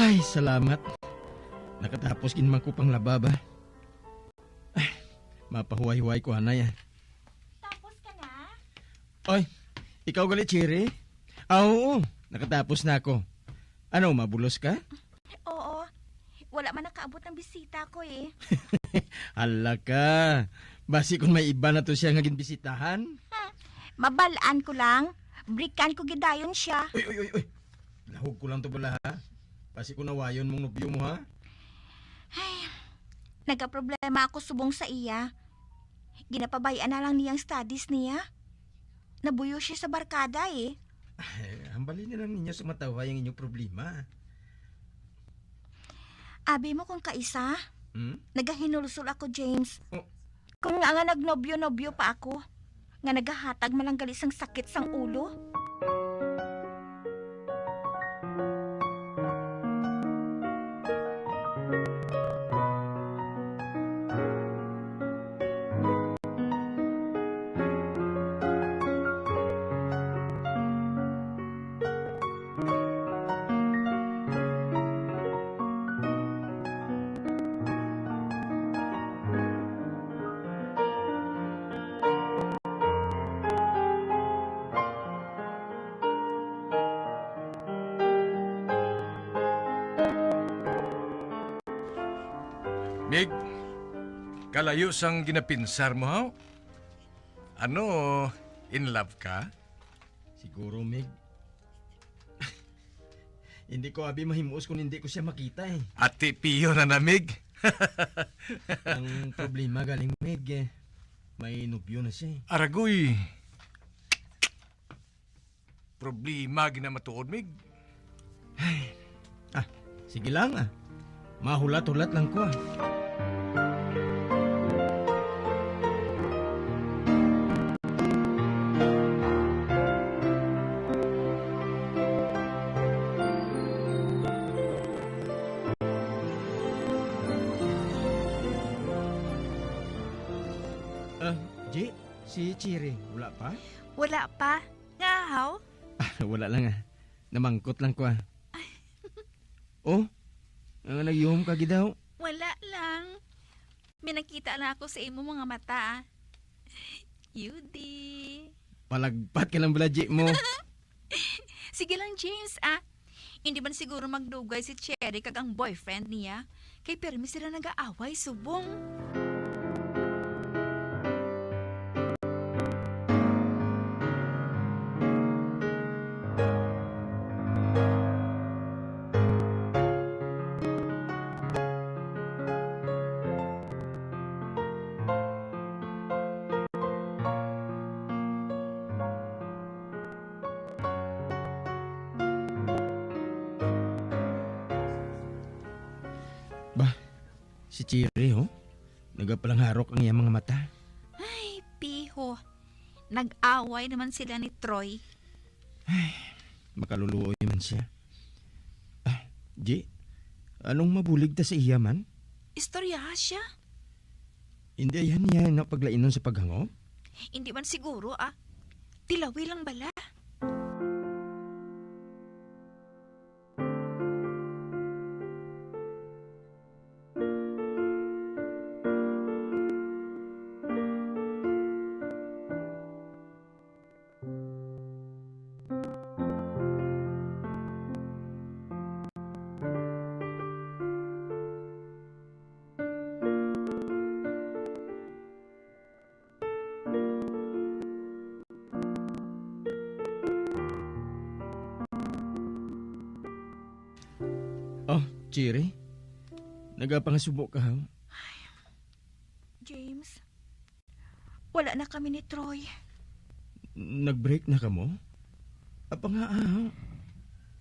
Ay, salamat. Nakatapos kinman ko pang lababa. Ay, mapahuway-huway ko anay Tapos ka na? Oy, ikaw gali, Cherry? Oo, nakatapos na ako. Ano, mabulos ka? Oo. Wala man nakaabot ng bisita ko eh. Hala ka. Basi kung may iba na to siya nga ginbisitahan. Mabalaan ko lang. Brikan ko gidayon siya. Uy. Lahog ko lang to bala ha. Basi kung nawayon mong nobyo mo ha. Ay, nagka-problema ako subong sa iya. Ginapabayaan na lang niyang studies niya. Nabuyo siya sa barkada eh. Ay, hambalin na lang ninyo sa matawa yung inyong problema. Abi mo kung kaisa, nagahinulsol ako, James. Oh. Kung nga nagnobyo-nobyo pa ako, nga nagahatag malanggali sang sakit sang ulo. Mig, kalayo sang ginapinsar mo, ha? Ano, in love ka? Siguro, Mig. Hindi ko abi mahimuos kung hindi ko siya makita eh. Ati Pio na namig. Ang problema galing, Mig, may nobyo na siya eh. Aragoy. Problema ginamatuod, Mig. Sige lang Mahulat-hulat lang ko Ji, si Chiri, wala pa? Wala pa. Ngahaw? Wala lang Namangkot lang ko Oh, nagyuhom ka gidaw. Wala lang. May nakita na ako sa imo mga mata. Yudi. Palagpat ka lang balaji mo. Sige lang, James, Hindi man siguro magdugay si Cherry kag ang boyfriend niya. Kay permi sila nag-aaway, subong. Si Chiri, nagapalang harok ang iyang mga mata. Ay, piho. Nag-away naman sila ni Troy. Makaluluoy man siya. Ji, anong mabulig ta sa iya man? Istorya siya. Hindi yan niya na paglainon sa paghangob? Hindi man siguro, Tilawi lang bala. Chiri, nagapangasubo ka ha? James, wala na kami ni Troy. Nag-break na ka mo? Apa nga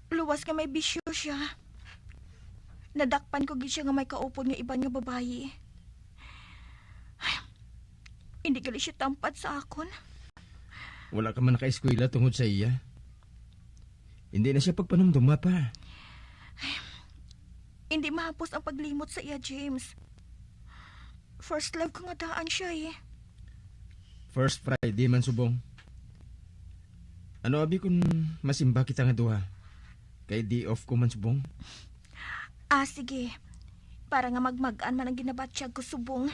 Luwas ka may bisyo siya. Nadakpan ko gid siya nga may kaupod nga iban nga babayi. Hindi gali siya tampat sa akon. Wala ka man naka-eskwela tungod sa iya. Hindi na siya pagpanumduma pa. Hindi mahapos ang paglimot sa iya, James. First love ko nga daan siya First Friday man subong. Ano abi kung masimba kita nga duha? Kay day off ko man subong. Sige. Para nga magmagaan man ang ginabatsyag ko subong.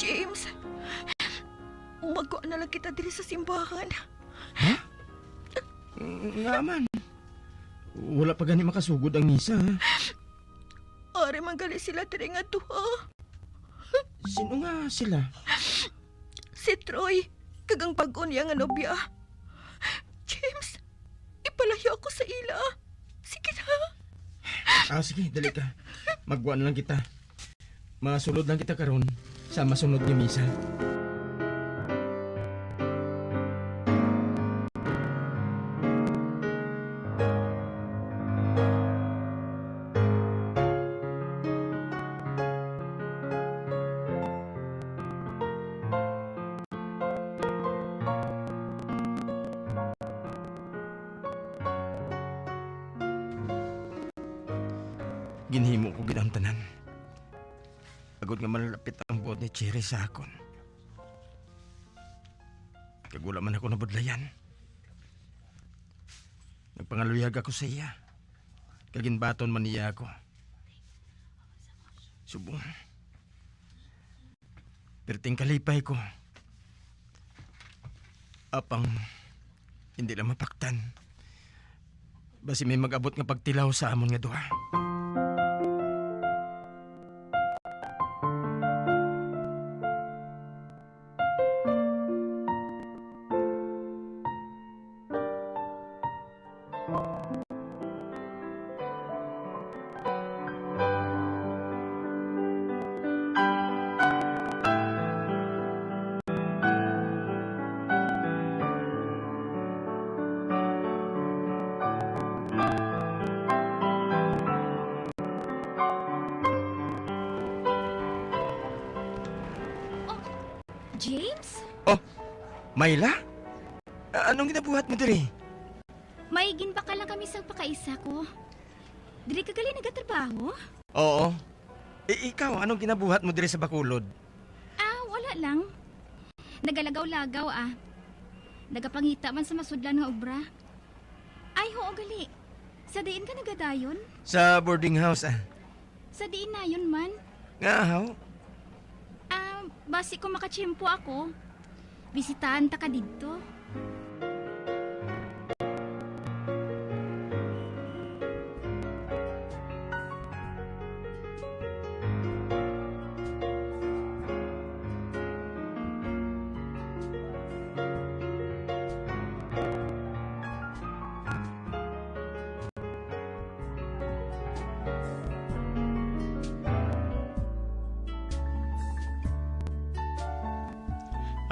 James, umagawa na lang kita diri sa simbahan. Nga man. Wala pa gani makasugod ang misa. Ari manggali sila diri nga duha. Sino nga sila? Si Troy, kagang bag-on niya nga nobya. James, ipalayo ako sa ila. Sige na. Sige, dali ka. Magbuan lang kita. Masulod lang kita karon sa masunod nga misa. ginhimo ko ginamtanan. Agod nga malapit ang buod ni Cherry sa akon. Kagula man ako nabudlayan. Nagpangaluyag ako sa iya. Kaginbaton man niya ako. Subong. Perting kalipay ko. Apang hindi lang mapaktan. Basi may mag-abot nga pagtilaw sa amon nga duha. James? Oh, Mayla? Anong ginabuhat mo diri? May ginbaka lang kami sa pakaisa ko. Dili ka gali nagatrabaho? Oo. Ikaw, anong ginabuhat mo diri sa Bacolod? Wala lang. Nagalagaw-lagaw Nagapangita man sa masudlan nga obra. Ay, hoo gali. Sa diin ka nagadayon? Sa boarding house, Sa diin na yun man. Nga, haw? Basi ko makachimpo ako. Bisitahan ta ka dito.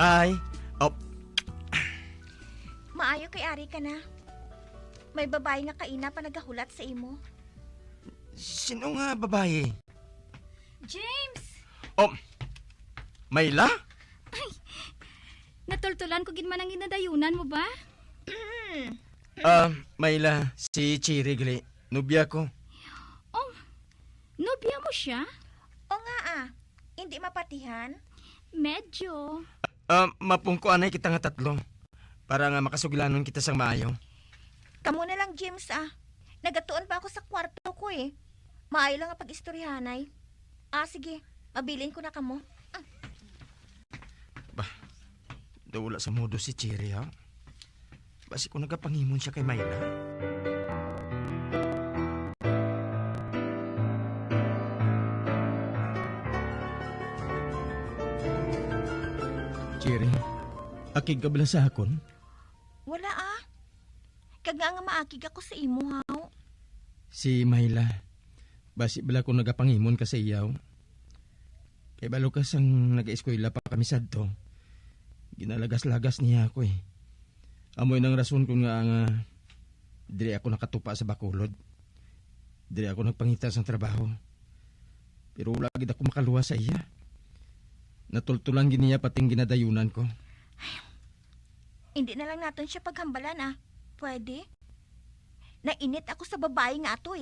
Ay, Maayo kay ari ka na. May babae nga kaina pa nagahulat sa imo. Sino nga babae? James! Mayla? Natultulan ko ginman ang inadayunan mo ba? Mayla, si Cherry gali. Nubya ko. Nobya mo siya? O nga hindi mapatihan. Medyo. Mapungkuan ay kita nga tatlo. Para nga makasugilanon kita sang maayo. Kamu na lang, James Nagatuon pa ako sa kwarto ko Maayo lang nga pag-istoryahanay. Sige. Mabilin ko na kamo. Dawala sa modo si Cherry, ha? Basi ko nagapangimon siya kay Mayla. Cherry, akig ka bala sa akon? Wala Kag nga maakig ako sa imo, haw. Si Mayla, basi bala ko nagapangimon ka sa iyaw. Kay balo ka sang nag-eskwela pa kami sadto. Ginalagas-lagas niya ako Amoy ng rason ko nga diri ako nakatupa sa Bacolod. Diri ako nagpangita sa trabaho. Pero wala gid ako makaluwa sa iya. Natultulan giniya pating ginadayunan ko. Hindi na lang natin siya paghambalan Pwede? Nainit ako sa babae nga ato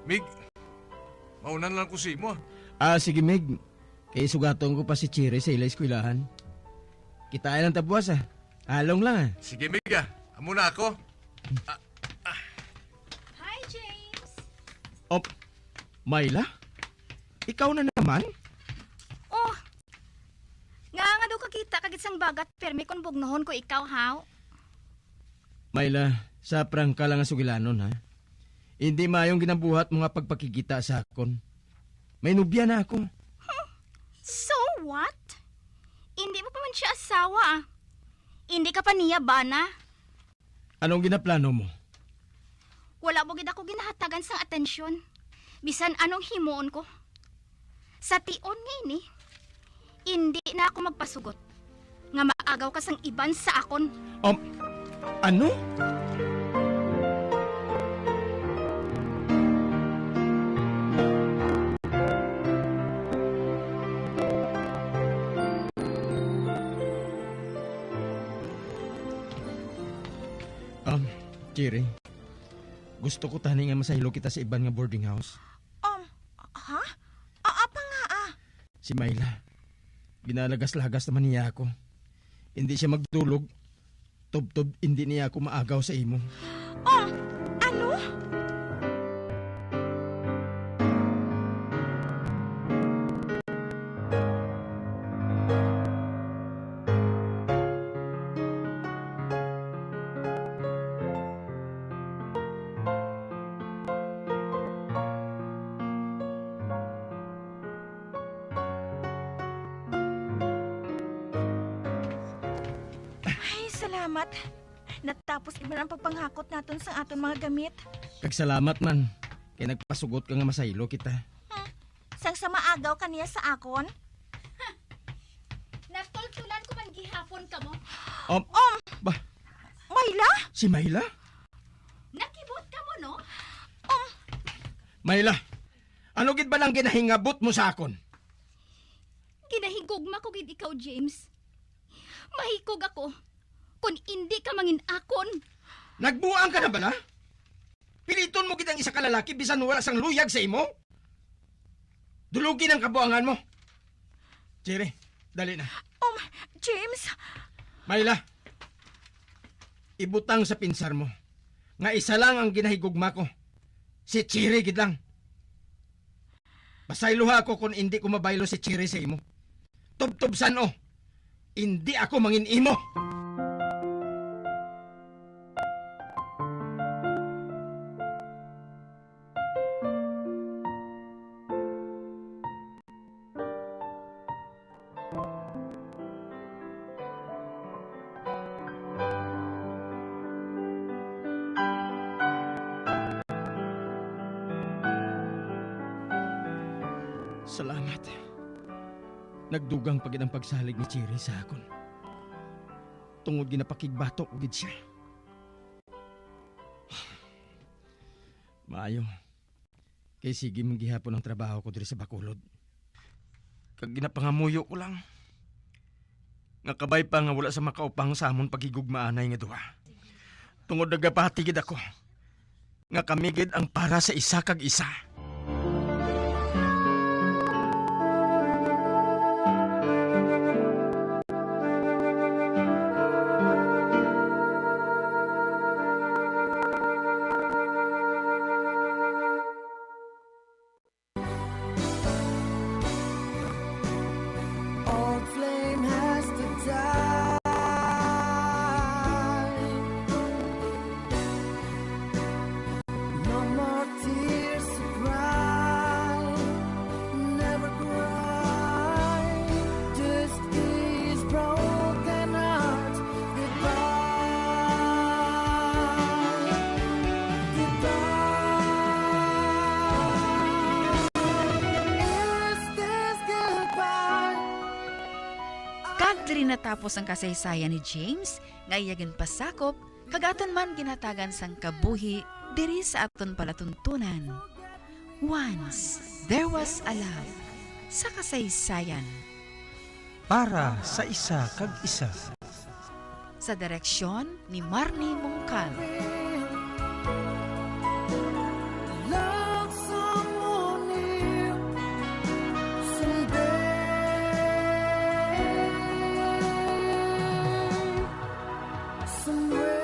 Mig, maunan lang ko si mo. Sige Meg. Kaya sugatong ko pa si Cherry sa ila eskwelahan. Kitain lang tabuas Halong lang Sige Mig amo na ako. Hi, James! Mayla? Ikaw na naman? Nga daw kakita kagit sang bagat permi kon bugnohon ko ikaw, haw. Mayla, sa prangka lang ang sugilanon Hindi mayong ginabuhat mga pagpakikita sa akon. May nubya na ako. So what? Hindi mo pa man siya asawa Hindi ka pa niya bana. Anong ginaplano mo? Wala mo gid ako ginahatagan sang atensyon. Bisan anong himuon ko. Sa tion nga ini, hindi na ako magpasugot. Nga maagaw ka sang iban sa akon. Ano? Chiri, gusto ko tani nga masahilo kita sa iban nga boarding house. Ha? Apa nga Si Myla, ginalagas-lagas naman niya ako. Hindi siya magdulog. Tob-tob, hindi niya ako maagaw sa imo. Ano? Salamat. Natapos iban ang pagpanghakot naton sa aton mga gamit. Kagsalamat man, kaya nagpasugot ka nga masahilo kita. Sang sa maagaw kaniya sa akon? Natultulan ko man gihapon ka mo. Myla? Si Myla? Nakibot ka mo, no? Myla, ano gid ba lang ginahingabot mo sa akon? Ginahigugma ko gid ikaw, James. Mahikog ako. Kung hindi ka mangin akon. Nagbuang ka na ba na? Piliton mo kitang isa ka lalaki bisan wala sang luyag sa imo? Dulugin ang kabuangan mo. Chiri, dali na. James! Myla, ibutang sa pinsar mo. Nga isa lang ang ginahigugma ko. Si Chiri gid lang. Basayluha ako kung hindi ko mabaylo si Chiri sa imo. Tub-tubsan o. Hindi ako mangin imo. Salamat. Nagdugang pagid ang pagsalig ni Chiri sa akon. Tungod ginapakigbatok ugid siya. Maayo. Kay sige man gihapon ang trabaho ko diri sa Bacolod. Kag ginapangamuyo ko lang. Nga kabay pa nga wala sa makaupang sa amon pagigugmaanay nga duha. Tungod nagapatigid ako. Nga kamigid ang para sa isa kag isa. Old flame has to die. No more tears to cry. Never cry. Just these broken hearts. Goodbye. Goodbye. Is this goodbye? Kag diri natapos ang kasaysayan ni James, nga iyagin pasakop, kagaton man ginatagan sang kabuhi, diri sa aton palatuntunan. Once, there was a love, sa kasaysayan. Para sa isa kag isa. Sa direksyon ni Marnie Mungkal. Love someone new someday, somewhere.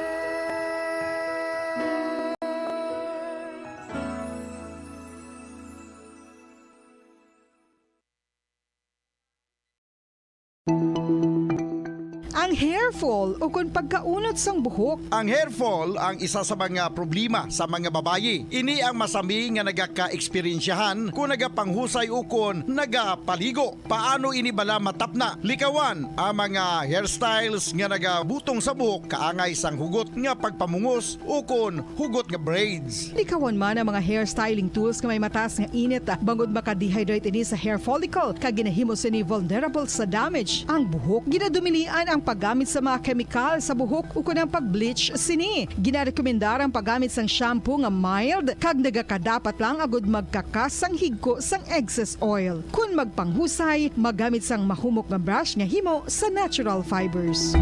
ang hair fall o kung pagkaunot sang buhok. Ang hair fall ang isa sa mga problema sa mga babayi. Ini ang masami nga nagaka-eksperyensyahan kung nagapanghusay o kung nagapaligo. Paano ini bala matapna? Likawan ang mga hairstyles nga nagabutong sa buhok kaangay sang hugot nga pagpamungos o kung hugot nga braids. Likawan man ang mga hairstyling tools nga may mataas nga init bangod maka-dehydrate ini sa hair follicle kag ginahimo sini vulnerable sa damage ang buhok. Ginadumilian ang paggamit sa mga kemikal sa buhok o kung ang pag-bleach sini. Ginarekomendar ang paggamit sang shampoo nga mild kag nagakadapat lang agud magkakas sang higko sang excess oil. Kung magpanghusay, magamit sang mahumok nga brush nga himo sa natural fibers.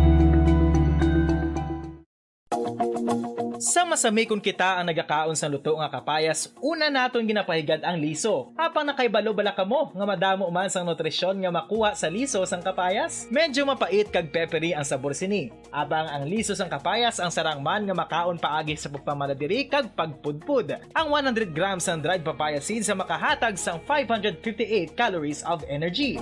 Sa masami kung kita ang nagakaon sa luto nga kapayas, una naton ginapahigad ang liso. Apang nakaibalo bala kamo nga madamo man sang nutrisyon nga makuha sa liso sang kapayas. Medyo mapait kag peppery ang sabor sini. Abang ang liso sang kapayas ang sarang man nga makaon paagi sa pagpamaladiri kag pagpudpud. Ang 100 grams ng dried papaya seeds sa makahatag sang 558 calories of energy.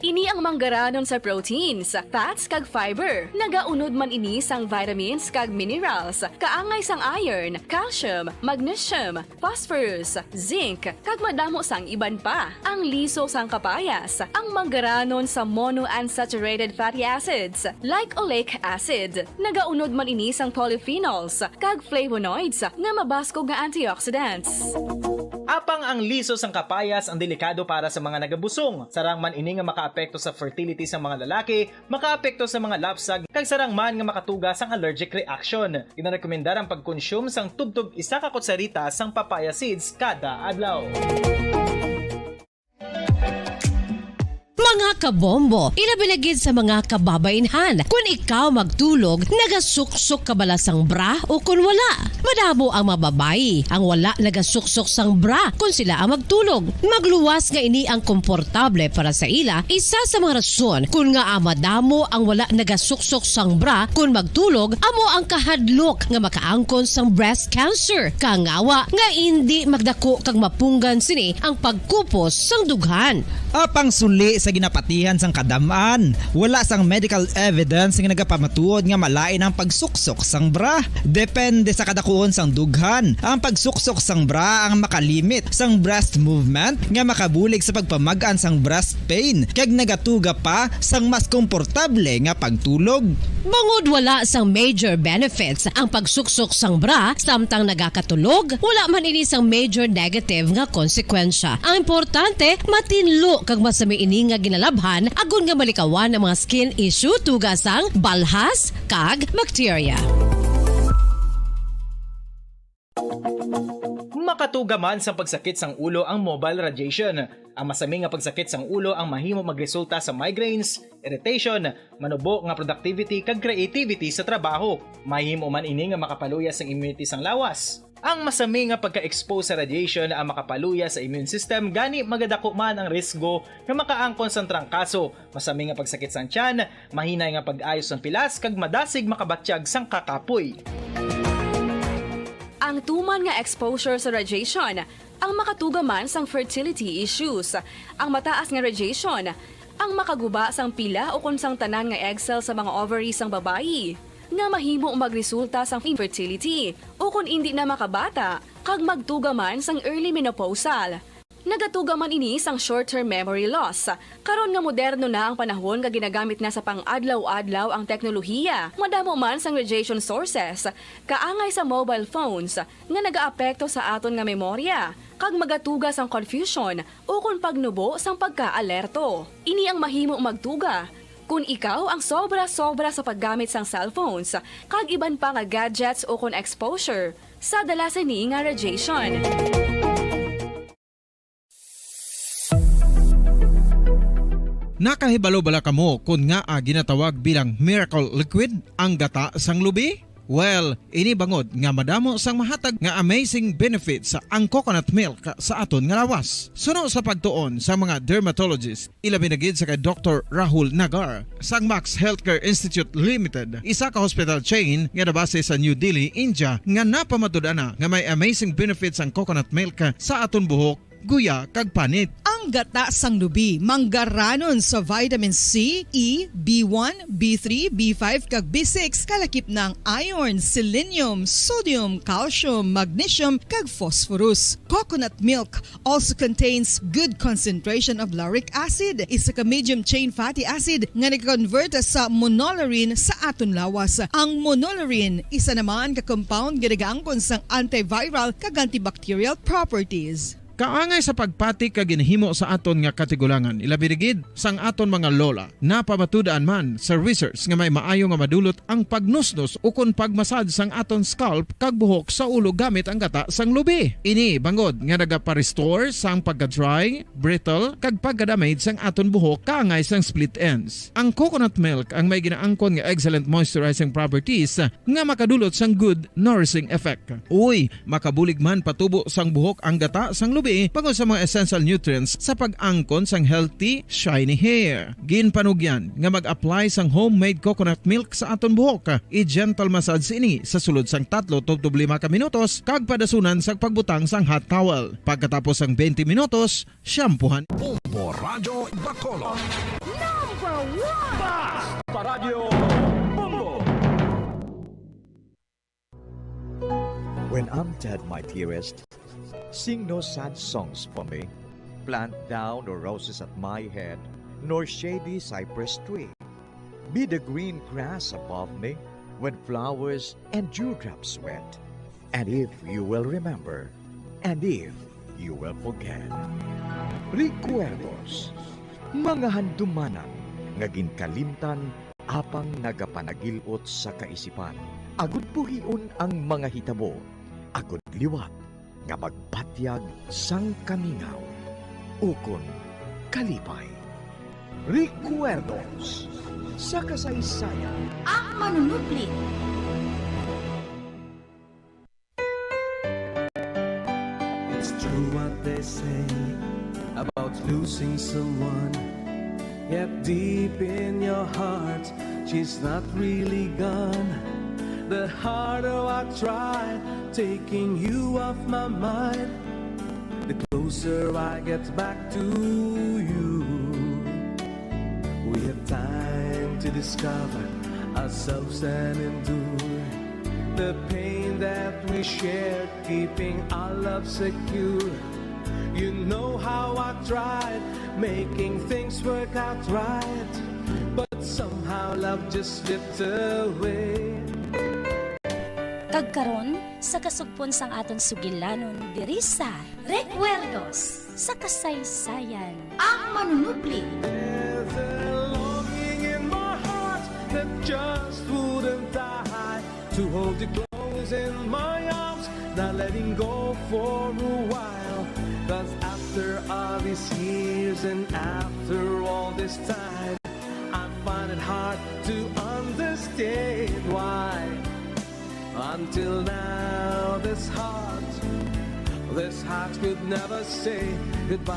Ini ang manggaranon sa proteins, fats kag fiber. Nagaunod man ini sang vitamins kag minerals, kaangay sang iron, calcium, magnesium, phosphorus, zinc, kag madamo sang iban pa. Ang liso sang kapayas, ang manggaranon sa monounsaturated fatty acids like oleic acid. Nagaunod man ini sang polyphenols kag flavonoids nga mabaskog nga antioxidants. Apang ang liso sang kapayas ang delikado para sa mga nagabusong. Sarang man ini nga makaapekto sa fertility sa mga lalaki, makaapekto sa mga lapsag, kag sarang man nga makatuga sang allergic reaction. Ginarekomendar ang pagkonsume sang tubtog 1 ka kutsarita sang papaya seeds kada adlaw. Mga kabombo, ilabiligid sa mga kababainhan. Kung ikaw magtulog, nagasuksok ka bala sang bra o kung wala. Madamo ang mababayi ang wala nagasuksok sang bra kung sila ang magtulog. Magluwas nga ini ang komportable para sa ila. Isa sa mga rason kung nga madamo ang wala nagasuksok sang bra kung magtulog, amo ang kahadlok nga makaangkon sang breast cancer. Kangawa nga hindi magdako kag mapunggan sini ang pagkupos sang dughan. Apang suli sa ginapatihan sang kadamaan, wala sang medical evidence nga nagapamatuod nga malain ang pagsuksok sang bra. Depende sa kadakuon sang dughan. Ang pagsuksok sang bra ang makalimit sang breast movement nga makabulig sa pagpamagan sang breast pain kag nagatuga pa sang mas komportable nga pagtulog. Bangod wala sang major benefits ang pagsuksok sang bra samtang nagakatulog, wala man ini sang major negative nga konsekwensya. Ang importante, matinlo kag masami ini nga ginalabhan agon nga malikawan ang mga skin issue tugas ang balhas kag bacteria. Makatuga man sa pagsakit sang ulo ang mobile radiation. Ang masami nga pagsakit sang ulo ang mahimo magresulta sa migraines, irritation, manubo nga productivity kag creativity sa trabaho. Mahimo man ini nga makapaluya sang immunity sang lawas. Ang masami nga pagka-expose sa radiation ang makapaluya sa immune system gani magadako man ang risgo nga makaangkon sa trangkaso, masami nga pagsakit sang tiyan, mahinay nga pag-ayos ng pilas kag madasig makabatsyag sang kakapoy. Ang tuman nga exposure sa radiation, ang makatuga man sang fertility issues, ang mataas nga radiation, ang makaguba sang pila o kung sang tanan nga egg cell sa mga ovaries sang babayi, nga mahimo magresulta sang infertility o kung hindi na makabata, kag magtuga man sang early menopausal. Nagatuga man ini sang short-term memory loss. Karon nga moderno na ang panahon nga ginagamit na sa pang-adlaw-adlaw ang teknolohiya. Madamo man sang radiation sources, kaangay sa mobile phones nga nagaapekto sa aton nga memorya, kag magatuga sang confusion o kung pagnubo sang pagka-alerto. Ini ang mahimo magtuga kung ikaw ang sobra-sobra sa paggamit sang cellphones, kag iban pa nga gadgets o kung exposure sa dalasan ni nga radiation. Nakahibalo bala kamo kung nga ginatawag bilang miracle liquid ang gata sang lubi? Well, ini bangod nga madamo sang mahatag nga amazing benefits sa ang coconut milk sa aton nga lawas. Suno sa pagtuon sa mga dermatologist, ilabi na gid sa kay Dr. Rahul Nagar sang Max Healthcare Institute Limited, isa ka hospital chain nga nabase sa New Delhi, India, nga napamatud-ana nga may amazing benefits ang coconut milk sa aton buhok guya kag panit. Ang gata sang lubi manggaranon sa vitamin C, E, B1, B3, B5 kag B6 kalakip ng iron, selenium, sodium, calcium, magnesium kag phosphorus. Coconut milk also contains good concentration of lauric acid, isa ka medium chain fatty acid nga nag-convert sa monolarin sa aton lawas. Ang monolarin isa naman ka compound ginagaangkon sang antiviral kag antibacterial properties. Kaangay sa pagpati ka ginhimo sa aton nga katigulangan, ilabirigid sang aton mga lola, napamatudaan man sa research nga may maayo nga madulot ang pagnusnos o kon pagmasad sang aton scalp kag buhok sa ulo gamit ang gata sang lubi. Ini bangod nga nagapa-restore sang pagka-dry, brittle kag pagka-damage sang aton buhok kaangay sang split ends. Ang coconut milk ang may ginaangkon nga excellent moisturizing properties nga makadulot sang good nourishing effect. Uy, makabulig man patubo sang buhok ang gata sang lubi pangod sa mga essential nutrients sa pag-angkon sang healthy, shiny hair. Ginpanugyan nga mag-apply sang homemade coconut milk sa aton buhok. I-gentle massage ini sa sulod sang 3-5 ka minutos kag padasunan sa pagbutang sang hot towel. Pagkatapos sang 20 minutos, shampoohan. Bombo Radio Bacolod. Number 1! Paradyo Bombo! When I'm dead, my dearest, sing no sad songs for me. Plant down no roses at my head, nor shady cypress tree. Be the green grass above me when flowers and dewdrops wet. And if you will remember, and if you will forget. Recuerdos, mga handumanan, nga ginkalimtan, apang nagapanagilot sa kaisipan. Agud buhion ang mga hitabo, agud liwat, nga magpatyag sang kamingaw, ukon kalipay. Recuerdos sa kasaysayan. Ang manunubli. It's true what they say about losing someone. Yet deep in your heart, she's not really gone. The harder I try taking you off my mind, the closer I get back to you. We have time to discover ourselves and endure the pain that we shared, keeping our love secure. You know how I tried making things work out right, but somehow love just slipped away. Kagkaron sa kasugpon sang aton sugilanon diri sa Recuerdos sa kasaysayan. Ang manunubli. There's a longing in my heart that just wouldn't die, to hold you close in my arms, not letting go for a while. 'Cause after all these years and after all this time, I find it hard to understand why until now this heart could never say goodbye.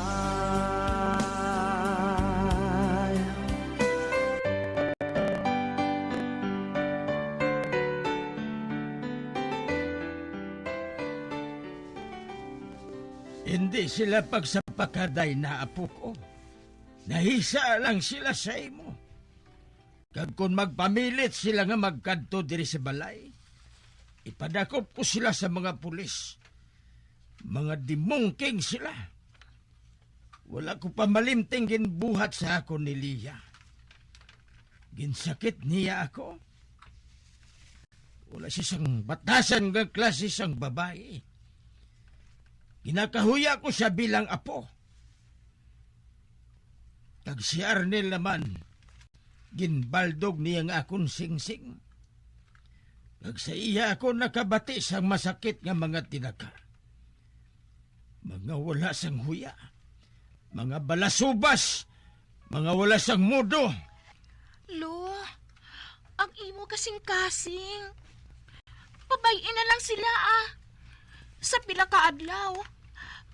Hindi sila pagsapakaday na apo ko. Nahisa lang sila sa imo. Kag kung magpamilit sila nga magkadto diri sa balay, ipadakop ko sila sa mga pulis. Mga dimungking sila. Wala ko pa malimting ginbuhat sa ako ni Lia. Ginsakit niya ako. Wala siya sang batasan ng klase sang babae. Ginakahuya ko siya bilang apo. Kag si Arnel naman, ginbaldog niya nga akong singsing. Kag sa iya ako nakabati sang masakit nga mga tinaka. Mga wala sang huya, mga balasubas, mga wala sang mudo. Lo, ang imo kasing-kasing. Pabayin na lang sila Sa pila ka adlaw,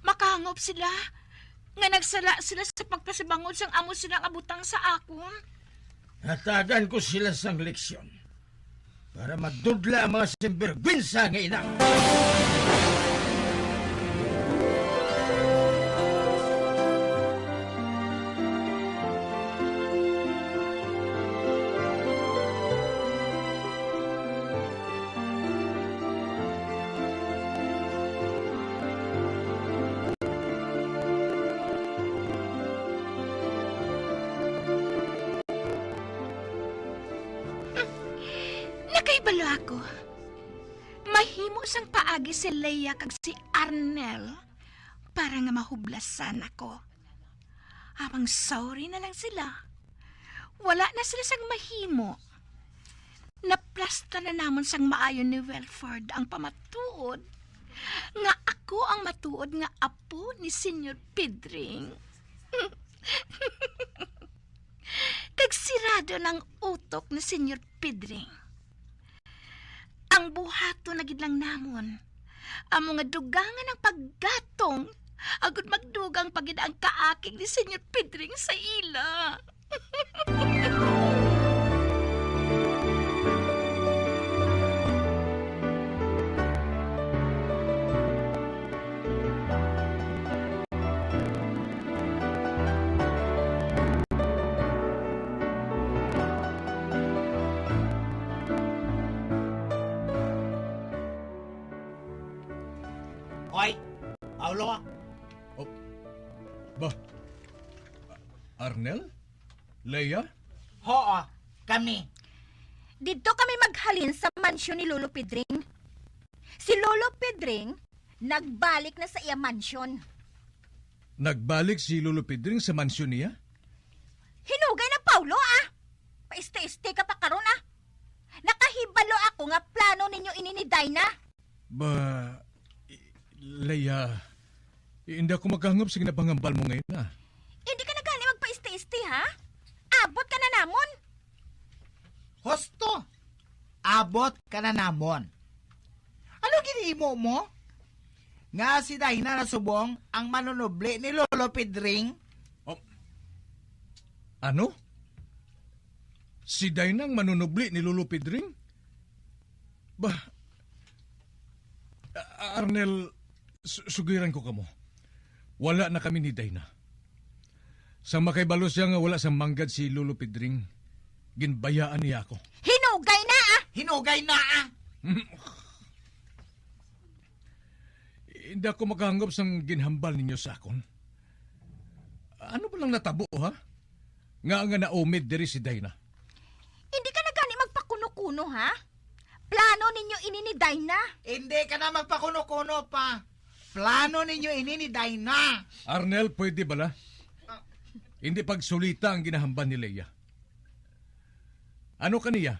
makahangop sila nga nagsala sila sa pagpasibangod sang amo silang abutang sa akon. Hatagan ko sila sang leksyon para magdudla ang mga sinbergwinsa nga ina. Nakaibalo ako. Mahimo sang paagi si Leia kag si Arnel para nga mahublasan ako. Habang sorry na lang sila. Wala na sila sang mahimo. Naplasta na namon sang maayo ni Welford ang pamatuod nga ako ang matuod nga apo ni Senyor Pedring. Tagsirado ng utok ni Senyor Pedring. Ang buhato na gid lang namon. Ang mga dugangan ng paggatong agud magdugang pagid ang kaakig ni Senyor Pedring sa ila. Oy, Paulo. Ba? Arnel? Leia? Oo, kami. Dito kami maghalin sa mansyon ni Lolo Pedring. Si Lolo Pedring nagbalik na sa iya mansyon. Nagbalik si Lolo Pedring sa mansyon niya? Hinugay na Paulo Paiste-iste ka pa karon Nakahibalo ako nga plano ninyo ininiday na. Ba... Leia, hindi ako maghangop sa ginapangambal mo ngayon Hindi ka na gani magpaiste-iste ha? Abot ka na namon. Hosto, abot ka na namon. Ano ginimo mo? Nga si Dayna nasubong ang manunubli ni Lolo Pedring? Ano? Si Dayna ang manunubli ni Lolo Pedring? Ba... Arnel... Sugiran ko kamo. Wala na kami ni Dayna. Sa makaibalo siya nga wala sa manggad si Lolo Pedring, ginbayaan niya ako. Hinugay na Hinugay na Hindi ako makahangop sa ginhambal ninyo sa akon. Ano ba lang natabo ha? Nga naumid diri si Dayna. Hindi ka na gani magpakuno-kuno ha? Plano ninyo ininiday na. Hindi ka na magpakuno-kuno pa. Plano ninyo ni Dayna. Arnel, pwede bala? Hindi pagsulita ang ginahamban ni Leia. Ano kaniya?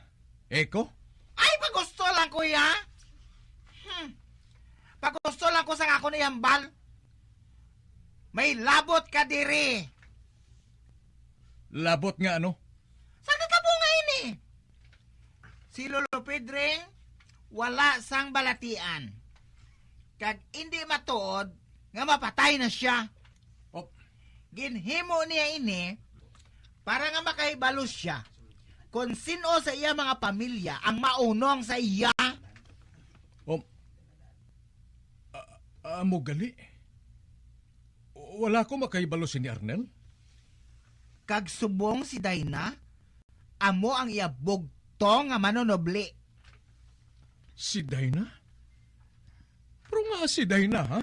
Eko? Ay, pagusto lang kuya. Pagusto lang ko sa ako ni hambal. May labot ka diri. Labot nga ano? Saan ka kabunga ini? Si Lolo Pedring, wala sang balatian. Kag hindi matuod, nga mapatay na siya. Ginhimo niya ini, para nga makahibalo siya, kung sino sa iya mga pamilya ang maunong sa iya. Amo gali. Wala ko makahibalo si ni Arnel. Kag subong si Dayna, amo ang iya bugtong nga manonobli. Si Dayna? Pero nga si Dayna, ha?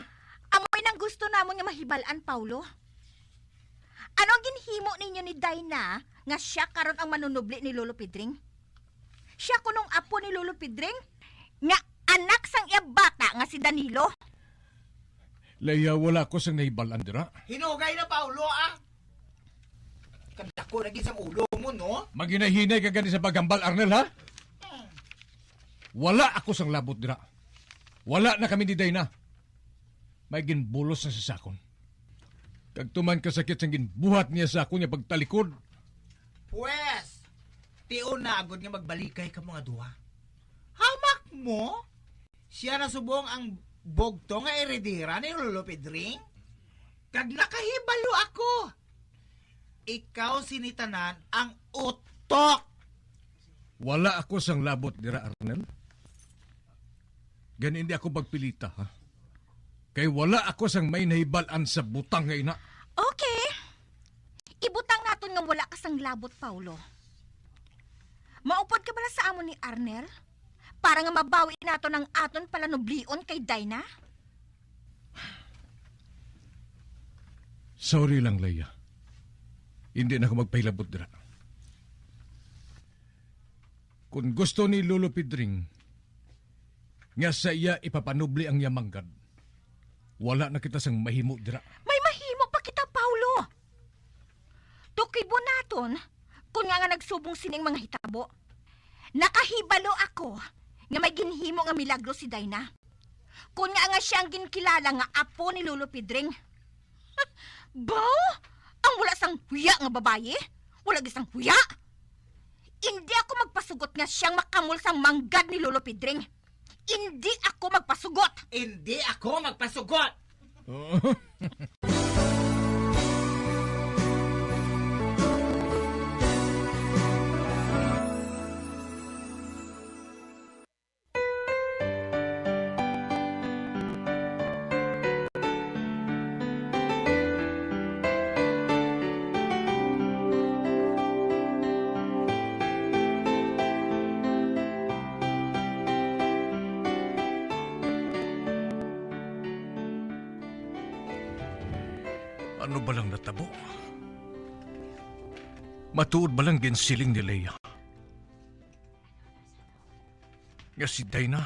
Amoy nang gusto namon nga mahibalaan, Paulo. Ano ang ginhimo ninyo ni Dayna nga siya karon ang manunubli ni Lolo Pedring? Siya kunong apo ni Lolo Pedring? Nga anak sang iya bata nga si Danilo? Leia, wala ko sang nahibalan dira. Hinugay na, Paulo, Kadako lagi sa ulo mo, no? Maginahinay ka gani sa paghambal, Arnel, ha? Wala ako sang labot dira. Wala na kami ni Dayna. May ginbulos na sa sakon. Kagtuman kasakit sang ginbuhat niya sa akon niya pagtalikod. Pwes, tiyon na agad nga magbalikay ka mga duha. Hamak mo? Siya na subong ang bogto nga eredira ni Lolo Pedring? Kag nakahibalo ako. Ikaw sinitanan ang utok. Wala ako sang labot dira, Arnel. Gan hindi ako magpilita, ha? Kay wala ako sang may nahibalan sa butang nga ina. Okay. Ibutang naton nga wala ka sang labot, Paulo. Maupod ka bala sa amon ni Arnel? Para nga mabawi naton ang aton palanublion kay Dayna? Sorry lang, Leia. Hindi na ako magpahilabot dira. Kung gusto ni Lolo Pidring nga sa iya ipapanubli ang yamanggad, wala na kita sang mahimo dira. May mahimo pa kita, Paulo. Tukibo naton, kung nga nagsubong sining mga hitabo. Nakahibalo ako nga may ginhimo nga milagro si Dayna. Kung nga siya ang ginkilala nga apo ni Lolo Pidring. Baw? Ang wala sang huya nga babaye? Wala gisang huya? Hindi ako magpasugot nga siyang makamul sang manggad ni Lolo Pidring. Hindi ako magpasugot. Hindi ako magpasugot. Ano ba lang natabo? Matuod ba lang ginsiling ni Leia? Nga si Dayna.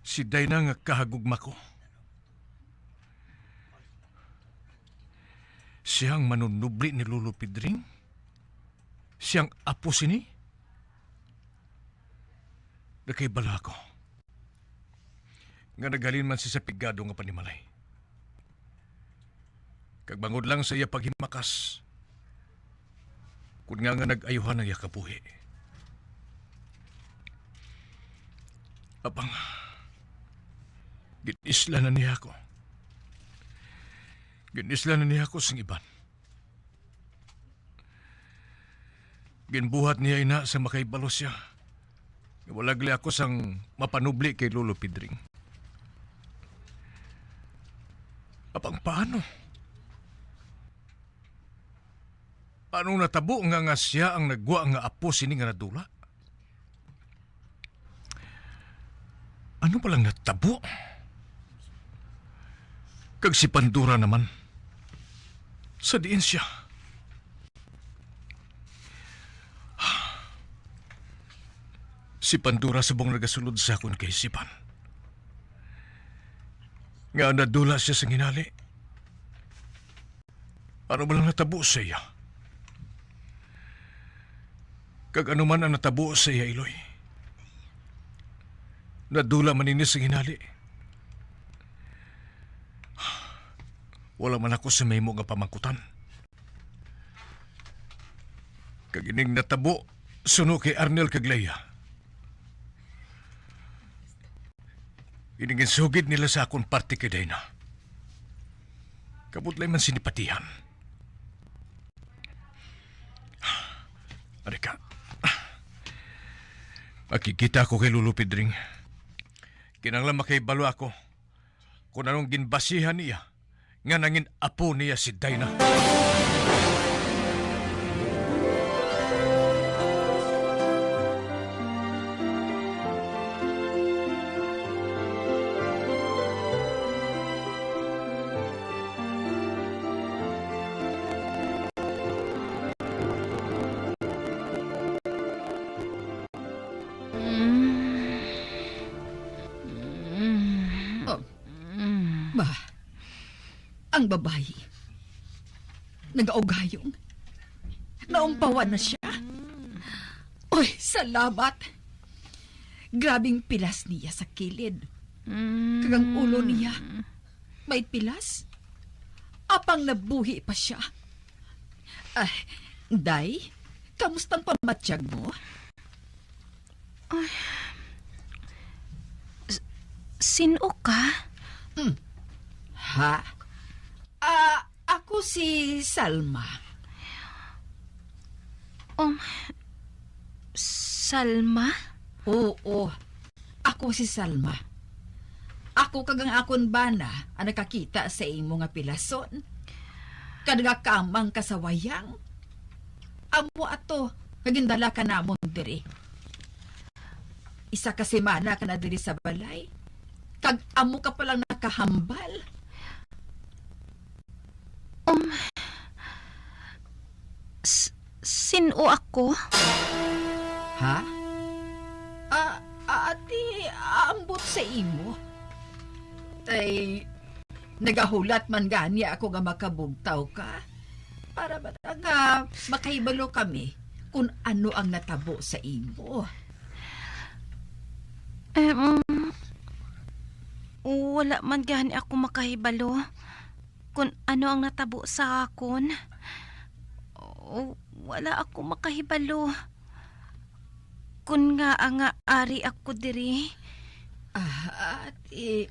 Si Dayna nga kahagugma ko. Siyang manunubli ni Lolo Pidring? Siyang apo sini? Nakaibala ko. Nga nagalin man si sa pigado nga panimalay. Kagbangod lang sa iya paghimakas. Kung nga nag-ayuhan ang iya kabuhi. Apang, ginisla na niya ako. Ginisla na niya ako sang iban. Ginbuhat niya ina sa makaibalo siya. Walagli ako sang mapanubli kay Lolo Pidring. Apang paano? Anong natabo nga siya ang nagwa nga apo sini nga nadula? Ano palang natabo? Kag si Pandora naman. Sa diin siya. Si Pandora subong nagasulod sa akong kaisipan. Nga nadula siya sa ginali. Ano palang natabo sa iya? Kag ano man ang natabo sa iya, Iloy. Nadula maninis sa ginali. Wala man ako sa may mo nga pamangkutan. Kag ining natabo, suno kay Arnel kag Leia. Ining sugid nila sa akong parte kay Dayna. Kabutlay man sinipatihan. Arika. Makikita ko kay Lolo Pidring. Kinanglan makaibalo ako kung anong ginbasihan niya nga nangin apo niya si Dayna. Ang babae, nag-augayong, naumpawan na siya. Oy, salamat. Grabing pilas niya sa kilid. Kagang ulo niya, may pilas. Apang nabuhi pa siya. Ay, Day, kamustang pamatsyag mo? Ay, sino ka? Ha? Ako si Salma. Salma? Oo, ako si Salma. Ako kagang akon bana ang nakakita sa imo nga pilason. Kadnga kamang kasawayang. Amo ato, kagindala ka namon diri. Isa ka semana ka na diri sa balay. Kag amo ka palang nakahambal. Sino ako? Ha? Ati, ambot sa imo. Tay, nagahulat man gani ako nga makabugtaw ka. Para ba nga makahibalo kami kung ano ang natabo sa imo. Wala man gani ako makahibalo kung ano ang natabo sa akon. Wala ako makahibalo kung nga ang ari ako diri. Ati,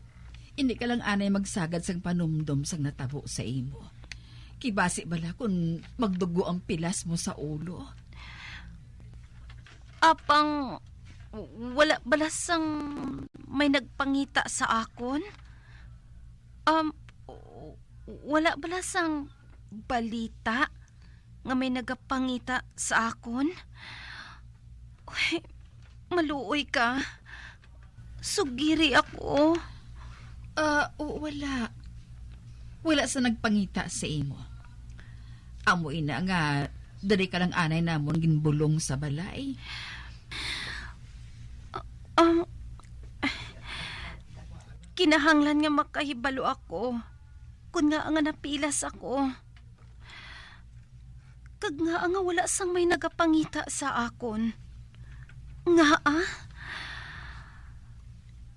hindi ka lang anay magsagad sang panumdom sang natabo sa imo. Kibasi bala kung magdugo ang pilas mo sa ulo. Apang wala balasang may nagpangita sa akon? Wala balasang balita nga may nagapangita sa akon? Uy, maluoy ka. Sugiri ako. Wala. Wala sa nagpangita sa imo. Amo ina nga, dari ka lang anay namon ginbulong sa balay. Kinahanglan nga makahibalo ako kung nga nga napilas ako. Kag nga wala sang may nagapangita sa akon. Nga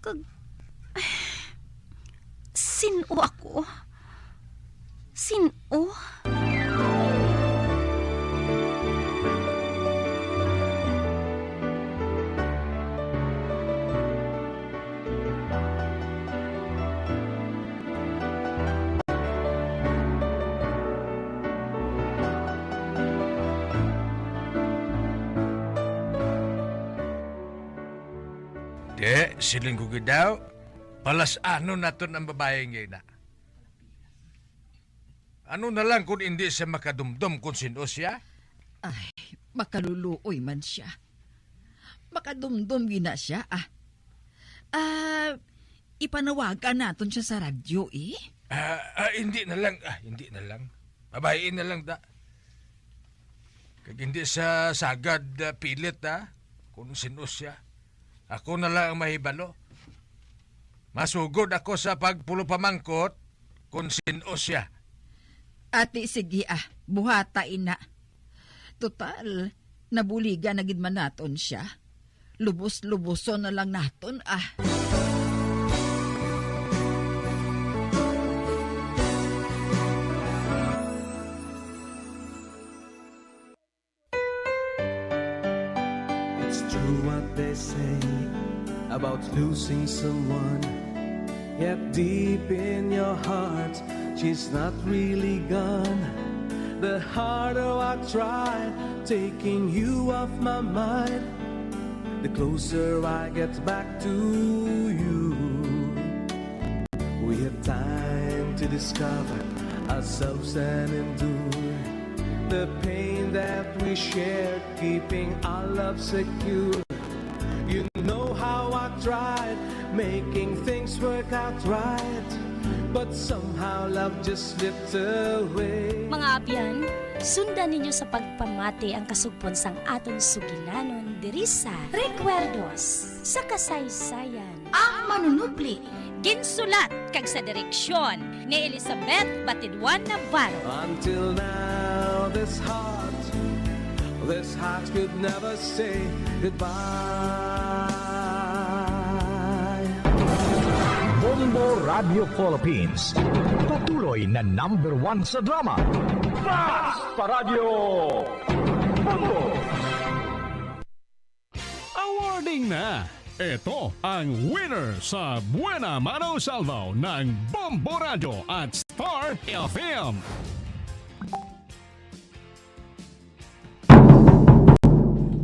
Kag sino ako? Sino? Siling ko daw, palas ano na to ng babae ngayon na. Ano na lang kung hindi siya makadumdum kung sino siya? Ay, makaluluoy man siya. Makadumdum gina siya, ipanawagan natin siya sa radyo, eh. Hindi na lang. Babae na lang da. Kag hindi sa sagad pilit kung sino siya. Ako na lang ang mahibalo. Masugod ako sa pagpulo pamangkot kung sino siya. Ati, sige buhata ina. Total, nabuligan na gid man naton siya. Lubos-luboson na lang naton It's true what they say about losing someone. Yet deep in your heart, she's not really gone. The harder I try taking you off my mind, the closer I get back to you. We have time to discover ourselves and endure the pain that we shared, keeping our love secure. You know how I tried making things work out right, but somehow love just slipped away. Mga abyan, sundan ninyo sa pagpamati ang kasugpon sang aton sugilanon diri sa Recuerdos sa Kasaysayan. Ang manunupli. Ginsulat kag sa direksyon ni Elizabeth Batidwan Navarro. Until now, this heart could never say goodbye. Bombo Radio Philippines, patuloy na #1 sa drama. Basta Radio Bombo! Awarding na! Ito ang winner sa Buena Mano Salvo ng Bombo Radio at Star FM.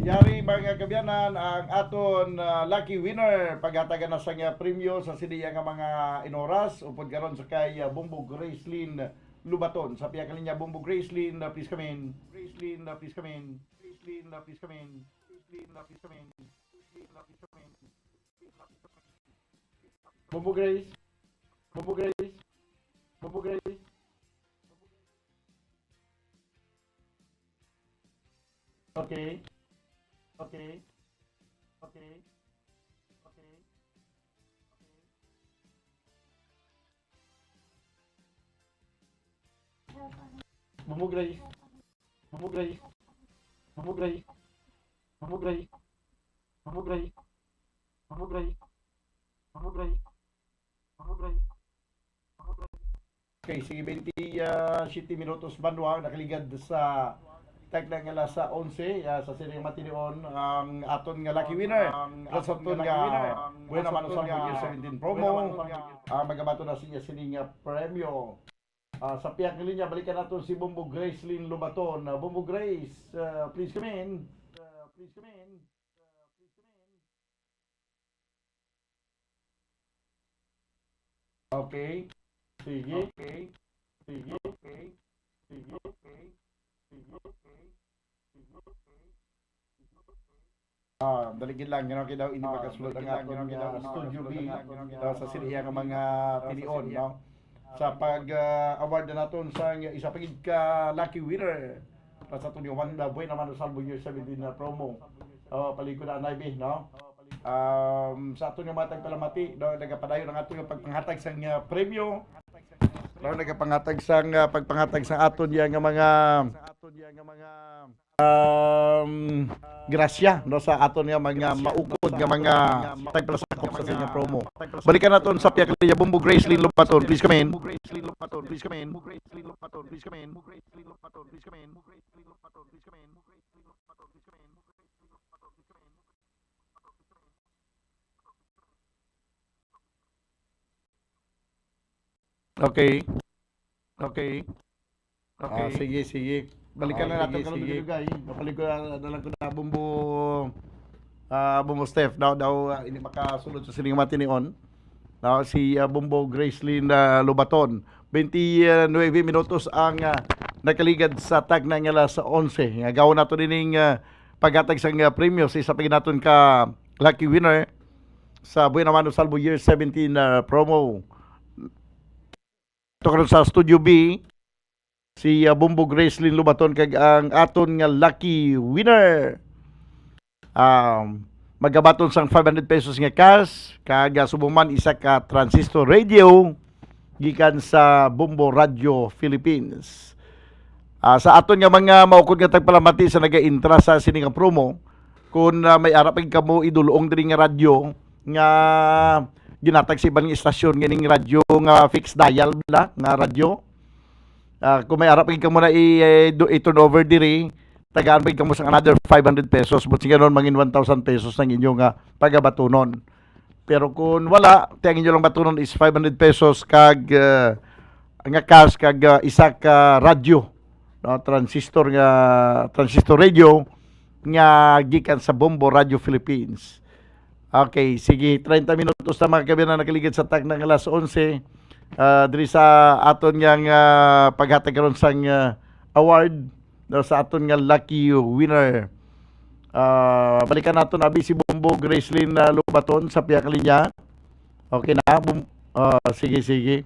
Yari mga kabyanan ang aton lucky winner pagatagan na sa nga premyo sa sidiya nga mga inoras upod karon sa kay Bombo Gracelyn Lubaton. Sa piya kalinya Bombo Gracelyn, please come in. Gracelyn, please come in. Gracelyn, please come in. Gracelyn, please come in. Bombo Grace. Bombo Grace. Bombo Grace. Okay. Bumugray. Okay, sige 27 minutos banwa nakaligad sa tagna nga alas 11 sa sining matinion ang aton nga lucky winner. Plus aton nga buena manusal year 17 promo. Magabato na siya sining premyo. Sa piyak nga linya balikan naton si Bumbo Grace Lynn Lubaton. Bumbo Grace, please come in. Okay. Sige. Daligid lang, gano'n daw hindi makasulod ang aton Studio B sa siliya ng mga tinion, no? Sa pag-award na naton sa isa pagid ka lucky winner sa aton yung Wanda Buhay naman sa Salvo Year 17 na promo. Palikod na anay, no? Sa aton nga matag palamati, no, nagapadayon ang aton pagpanghatag sa premyo. No, nagapangatag sang pagpangatag sa aton yang mga grasya no sa aton nga mga maukod nga mga tagpalasakop sa kanya promo. Balikan naton sa piyak niya Bumbo Grace Lynn Lupaton, please come in. Okay. Sige. Balikan na natin kalong dugay. Napalig ko na lang ko na Bumbo Steph. Daw ini makasulod sa sining matinion. Si Bumbo Grace Lynn Lubaton. 29 minutos ang nakaligad sa tagna nga alas 11. Gawon nato dining paghatag sang premyo sa isa pagid naton ka lucky winner sa Buena Mano Salvo Year 17 promo. Karon sa Studio B si Bumbo Grace Lynn Lubaton kag ang aton nga lucky winner. Magabaton sang 500 pesos nga cash kag subuman isa ka transistor radio gikan sa Bumbo Radio Philippines. Sa aton nga mga maukod nga tagpalamati sa naga-intra sa sining promo kung may arap pag kamo idulong diri nga radyo nga ginatag sa ibang istasyon ganing radyo nga fixed dial bla nga radyo. Kung may arap ka mo na i-turn over diri, tagaan pa ka mo sa another 500 pesos but siya nun mangin 1,000 pesos ng inyong pagabatunon. Pero kung wala, tiyan nyo lang batunon is 500 pesos kag nga cash kag isa ka radyo, no? transistor radio nga gikan sa Bumbo Radio Philippines. Okay, sige, 30 minutos na mga kabiyan na nakaligid sa tag ng alas 11. Diri sa aton nga paghatag karon sang award sa aton nga lucky winner. Balikan naton abi si Bumbo Grace Lynn Lubaton sa piyak linya. Okay na? Sige.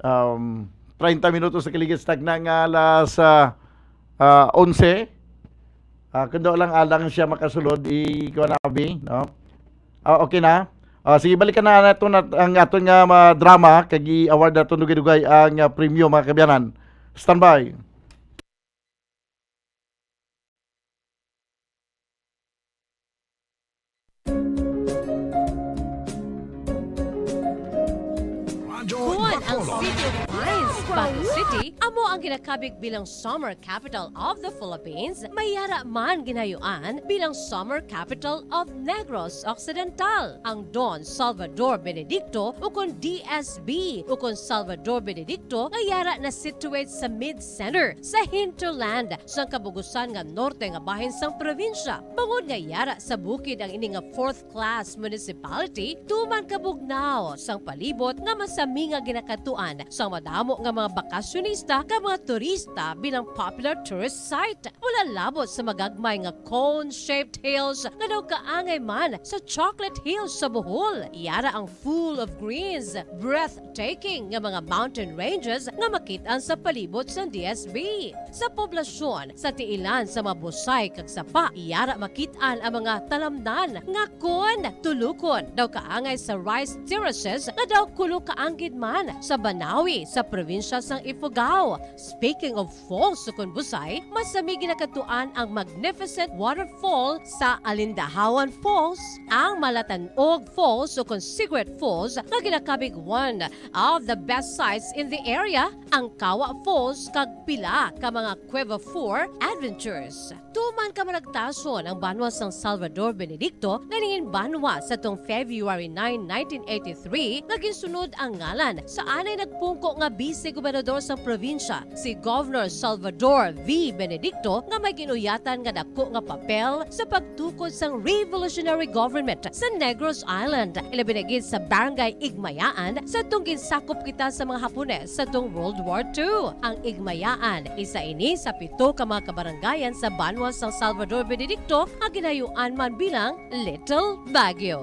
30 minutos sa kaligid sa tag ng alas 11. Kundo lang alang siya makasulod ikaw na abi, no? Okay na. Sige, balikan na natin ang aton nga drama kag i-award naton dugay-dugay ang premium mga kabyanan. Standby. Kuwan ang City of Pines, Baguio City, amo ang ginakabig bilang Summer Capital of the Philippines, mayara man ginayuan bilang Summer Capital of Negros Occidental. Ang Don Salvador Benedicto ukon DSB ukon Salvador Benedicto ngayara na situate sa mid-center sa hinterland sang kabugusan nga norte nga bahin sang probinsya. Bangod ngayara sa bukid ang ini nga 4th class municipality, tuman kabugnaw sang palibot nga masami nga ginakatuan sang madamo nga mga bakasyonista ka mga turista bilang popular tourist site. Mula labot sa magagmay nga cone-shaped hills nga daw kaangay man sa Chocolate Hills sa Bohol. Iyara ang full of greens, breathtaking nga mga mountain ranges nga makitaan sa palibot sa DSB. Sa poblasyon, sa tiilan sa mabusay kag sapa, iyara makitaan ang mga talamnan nga kon tulukon daw kaangay sa rice terraces nga daw kulo kaanggid man sa Banawi sa probinsya sang Ifugao. Speaking of falls sukon busay, masami ginakatuan ang magnificent waterfall sa Alindahawan Falls, ang Malatanog Falls sukon Secret Falls nga ginakabig one of the best sites in the area, ang Kawa Falls kag pila ka mga Cueva 4 adventures. Tuman ka managtason ang banwa sang Salvador Benedicto na ningin banwa sa tong February 9, 1983 nga ginsunod ang ngalan sa anay nagpungko nga vice-gobernador sa probinsya, si Governor Salvador V. Benedicto nga may ginuyatan nga dako nga papel sa pagtukod sang revolutionary government sa Negros Island. Ilabinagid sa Barangay Igmayaan sa tong ginsakop kita sa mga Hapones sa tong World War II. Ang Igmayaan, isa ini sa 7 ka mga kabarangayan sa banwa sang Salvador Benedicto nga ginayuan man bilang Little Baguio.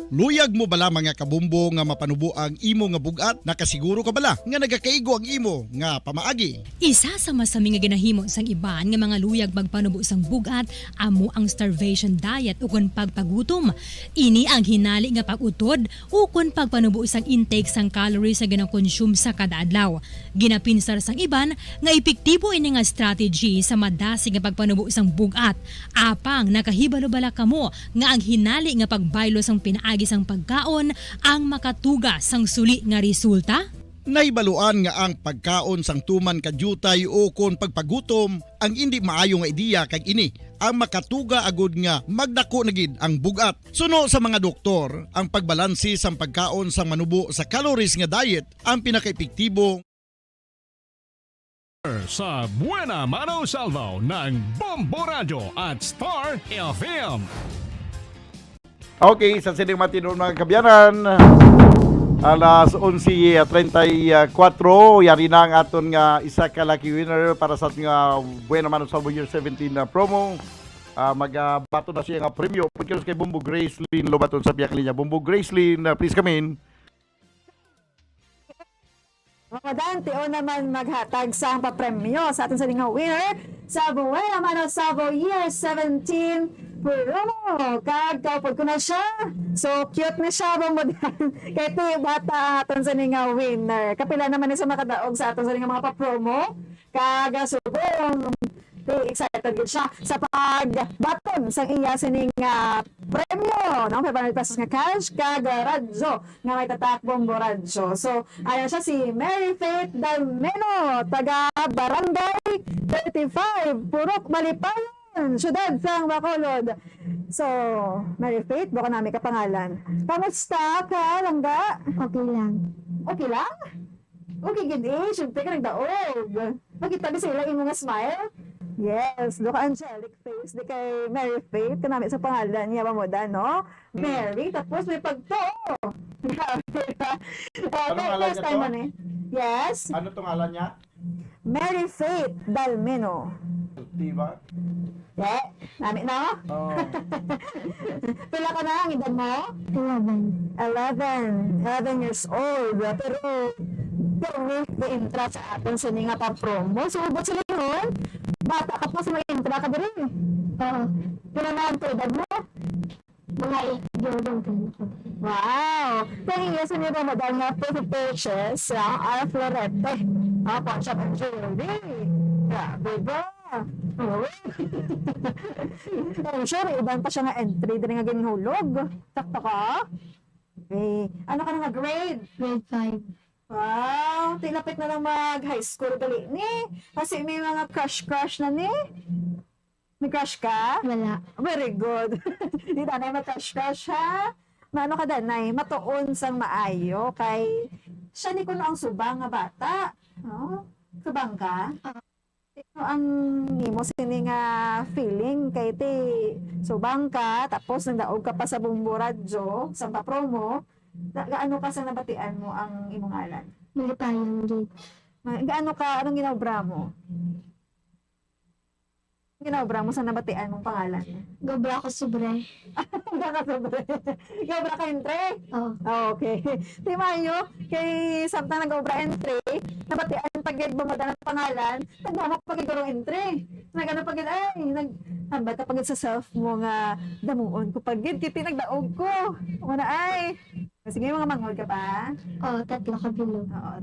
Luyag mo bala mga kabumbo nga mapanubo ang imo nga bugat? Nakasiguro ka bala nga nagakaigo ang imo nga pamaagi? Isa sa masami nga ginahimo sang iban nga mga luyag magpanubo sang bugat amo ang starvation diet ukon pagpagutom. Ini ang hinali nga pag-utod ukon pagpanubo sang intake sang calories sa ginakonsume sa kada adlaw. Ginapinsar sang iban nga epektibo ini nga strategy sa madasig nga pagpanubo sang bugat. Apang nakahibalo-bala kamo nga ang hinali nga pagbaylo sang pinaagi sang pagkaon ang makatuga sang suli nga resulta? Naibaluan nga ang pagkaon sang tuman kadyutay o kon pagpagutom ang hindi maayo nga ideya kag ini ang makatuga agud nga magdako na gid ang bugat. Suno sa mga doktor, ang pagbalansi sang pagkaon sang manubo sa calories nga diet ang pinakaepektibo sa Buena Mano Salvo ng Bombo Radio at Star FM. Okay, sa sining matinon mga kabyanan, alas 11:34, yari na ang aton nga isa ka lucky winner para sa ating Buena Mano Salvo Year 17 na promo. Magbato na siya nga premyo. Pagkilos kay Bumbo Gracelyn Lobaton sa biyak linya. Bumbo Gracelyn, please come in. Mga Dante, o naman maghatag sa papremyo sa ating saling winner sa Buena Mano Salvo Year 17 promo. Kag kaupod ko na siya. So cute na siya bang modern. Kahit bata aton sa nga winner. Kapila naman sa makadaog sa aton sa mga papromo. Kag subong excited gid siya sa pagbaton sa iya sining premyo, no? 500 pesos nga cash kag radyo nga may tatak Bombo radyo. So ayan siya si Mary Faith Dalmeno, taga Barangay 35 Purok Malipayon, siyudad sang Bacolod. So Mary Faith, baka namin kapangalan. Kamusta ka, Langga? Okay lang. Okay lang? Okay gid eh, syempre ka nagdaog. Makita ba sila yung mga smile? Yes, do ka angelic face di kay Mary Faith, kanami sa pangalan niya mamoda, no? Mary, tapos may pagto. First time mo ni. Yes. Ano tong ngalan niya? Mary Faith Dalmeno. Diba? Yeah, nami no? Oh. Pila ka na ang edad mo? 11 years old. Pero na-intra sa atin sa nga pa-promo. So, ba't sila yun? Bata ka pa sa mag-intra ka din eh. Pila na ang edad mo? Mga 8. Wow! Kaya sa niyo ba madal nga purchase sa Florete. Pawn shop and jewelry. Grabe ba? I'm sure, iban pa siya nga entry din nga ginhulog. Sakto ka? Okay. Ano ka na nga grade? Grade 5. Wow, tilapit na lang mag-high school dali ni. Kasi may mga crush na ni. May crush ka? Wala. Very good. Di tanay mag-crush ha? Maano ka danay? Matuon sang maayo kay siya ni kuno ang subang nga bata. No? Subang ka? Ito ang nimo sini nga feeling kay ti subang ka tapos nagdaog ka pa sa Bombo Radyo sa promo. Gaano ka sa nabatian mo ang imong ngalan? Malipayon gid. Gaano ka, anong ginobra mo? Ginobra mo sa nabatian mong pangalan? Gobra ko sobre. Gobra ka sobre. Gobra ka entre? Oo. Oh, okay. Di mayo, kay samtang nag-obra entre, nabatian pagid bumada ng pangalan, nagmamok pagid gurong entre. Nagano pagid ay, nagbata pagid sa self mo nga damuon ko pagid kiti nagdaog ko. Una ay. Sige, mga mangod ka pa? Oo, 3 ka bilog. Oo.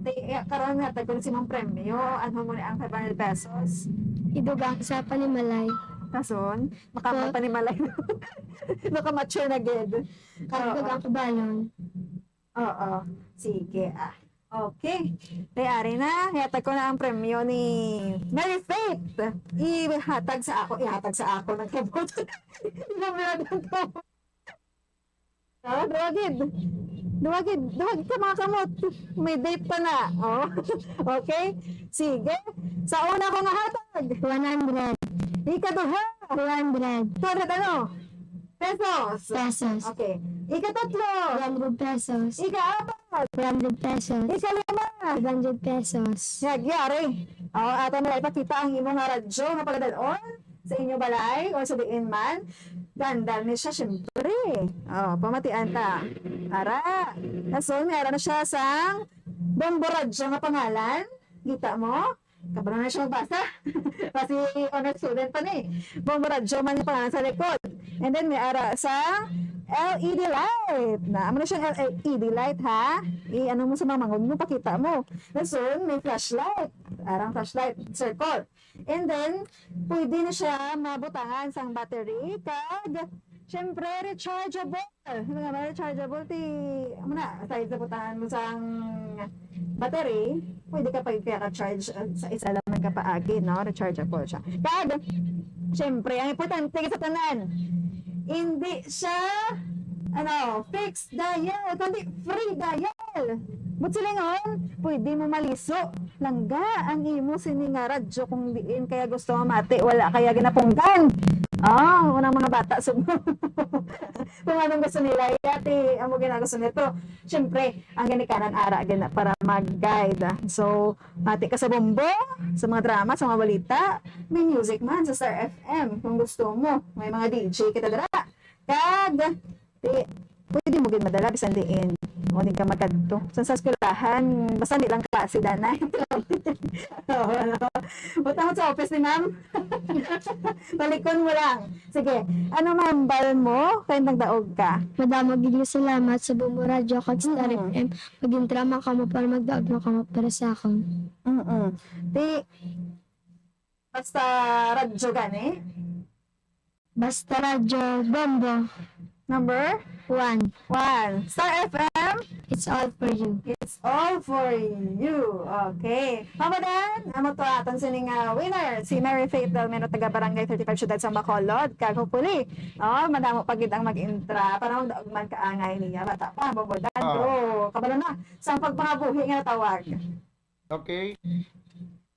Karon nga tagol si mong premyo, ano mo ni ang 500 pesos? Idugang sa panimalay. Kason, makapanimalay. Nakamature na gid. Kagdugang ko balon. Oo. Sige. Okay. Tayari na. Ihatag ko na ang premyo ni Mary Faith. Ihatag sa ako. Nagkabot. Inaminadan ko. Duwagid ka mga kamot. May date pa na. Oh. Okay? Sige. Sa una ko nga hatag. 100. Ikaduha. 200. 200 ano? Pesos. Okay. Ikatatlo. 200 pesos. Ikaapat. 200 pesos. Ikalima. 200 pesos. Nagyari. Ato na ipakita ang imong radyo nga pagdadalon sa inyo balay o sa diin man. Ganda ni siya, syempre. Pamatian ta. Ara. Kaso, meron na siya sang Bomboradyo nga pangalan. Kita mo? Kabalo na siya magbasa. Kasi honor student pa ni. Bomboradyo man yung pangalan sa likod. And then, may ara sa LED light. Amo na siyang LED light, ha? Ano mo sa mga mangod mo, pakita mo. Kaso, may flashlight. Arang flashlight, circle. And then, pwede na siya mabutangan sang battery kag syempre rechargeable. Mga rechargeable aside sa butangan mo sang battery, pwede ka pag-charge sa isa lang ng kapaagi, no? Rechargeable siya. Kag syempre, ang importante sa tanan, hindi siya fixed dial, kundi free dial. But silingon, pwede mo maliso. Langga ang imo sining nga radyo kung diin kaya gusto mo mati, wala kaya ginapunggan. Unang mga bata sub. Kung anong gusto nila, yati ang mo ginagusto nila. Pero, syempre, ang ganikanan ara para mag-guide. So, mati ka sa bombo, sa mga drama, sa mga balita, may music man sa Star FM kung gusto mo. May mga DJ kita dara. Kag, pwede mo gin madala bisan diin. O di ka magkadto. Sa eskwelahan, basta di lang klase danay. Punta mo sa office ni ma'am. Balikon mo lang. Sige, ano ma'am, balon mo? Kaya nagdaog ka. Madamo gid salamat sa Bomboradyo kag Star FM. Magintrama ka mo para magdaog na ka mo para sa akon. Basta radyo gani? Basta radyo bombo. Number? 1. Star FM? It's all for you. It's all for you. Okay. Mama Dan, amo to aton sining winner, si Mary Faith Dalmeno, taga Barangay 35 Ciudad sa Bacolod. Kag hopefully, madamo pagid ang mag-intra para magdaugman kaangay niya. Bata pa, bobodan. Pero, kabalo na. Sa pagpangabuhi nga tawag. Okay.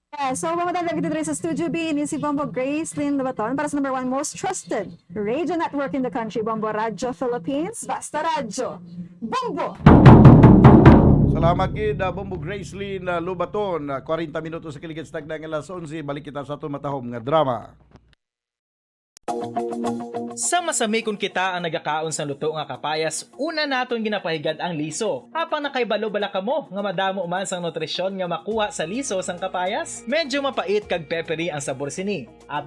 Yeah, so mamadaan lagi dito sa Studio B ni si Bombo Gracelyn Labaton para sa number 1 most trusted radio network in the country, Bombo Radyo Philippines. Basta Radyo. Bombo! Salamat gid Bombo Gracelyn Lubaton. 40 minutos sa kiligit stag ng alas 11. Balik kita sa itong matahom nga drama. Sa masamikon kita ang nagakaon sa luto nga kapayas, una naton ginapahigad ang liso. Apang nakaibalo bala kamo nga madamo man sang nutrisyon nga makuha sa liso sang kapayas, medyo mapait kag peppery ang sabor sini. At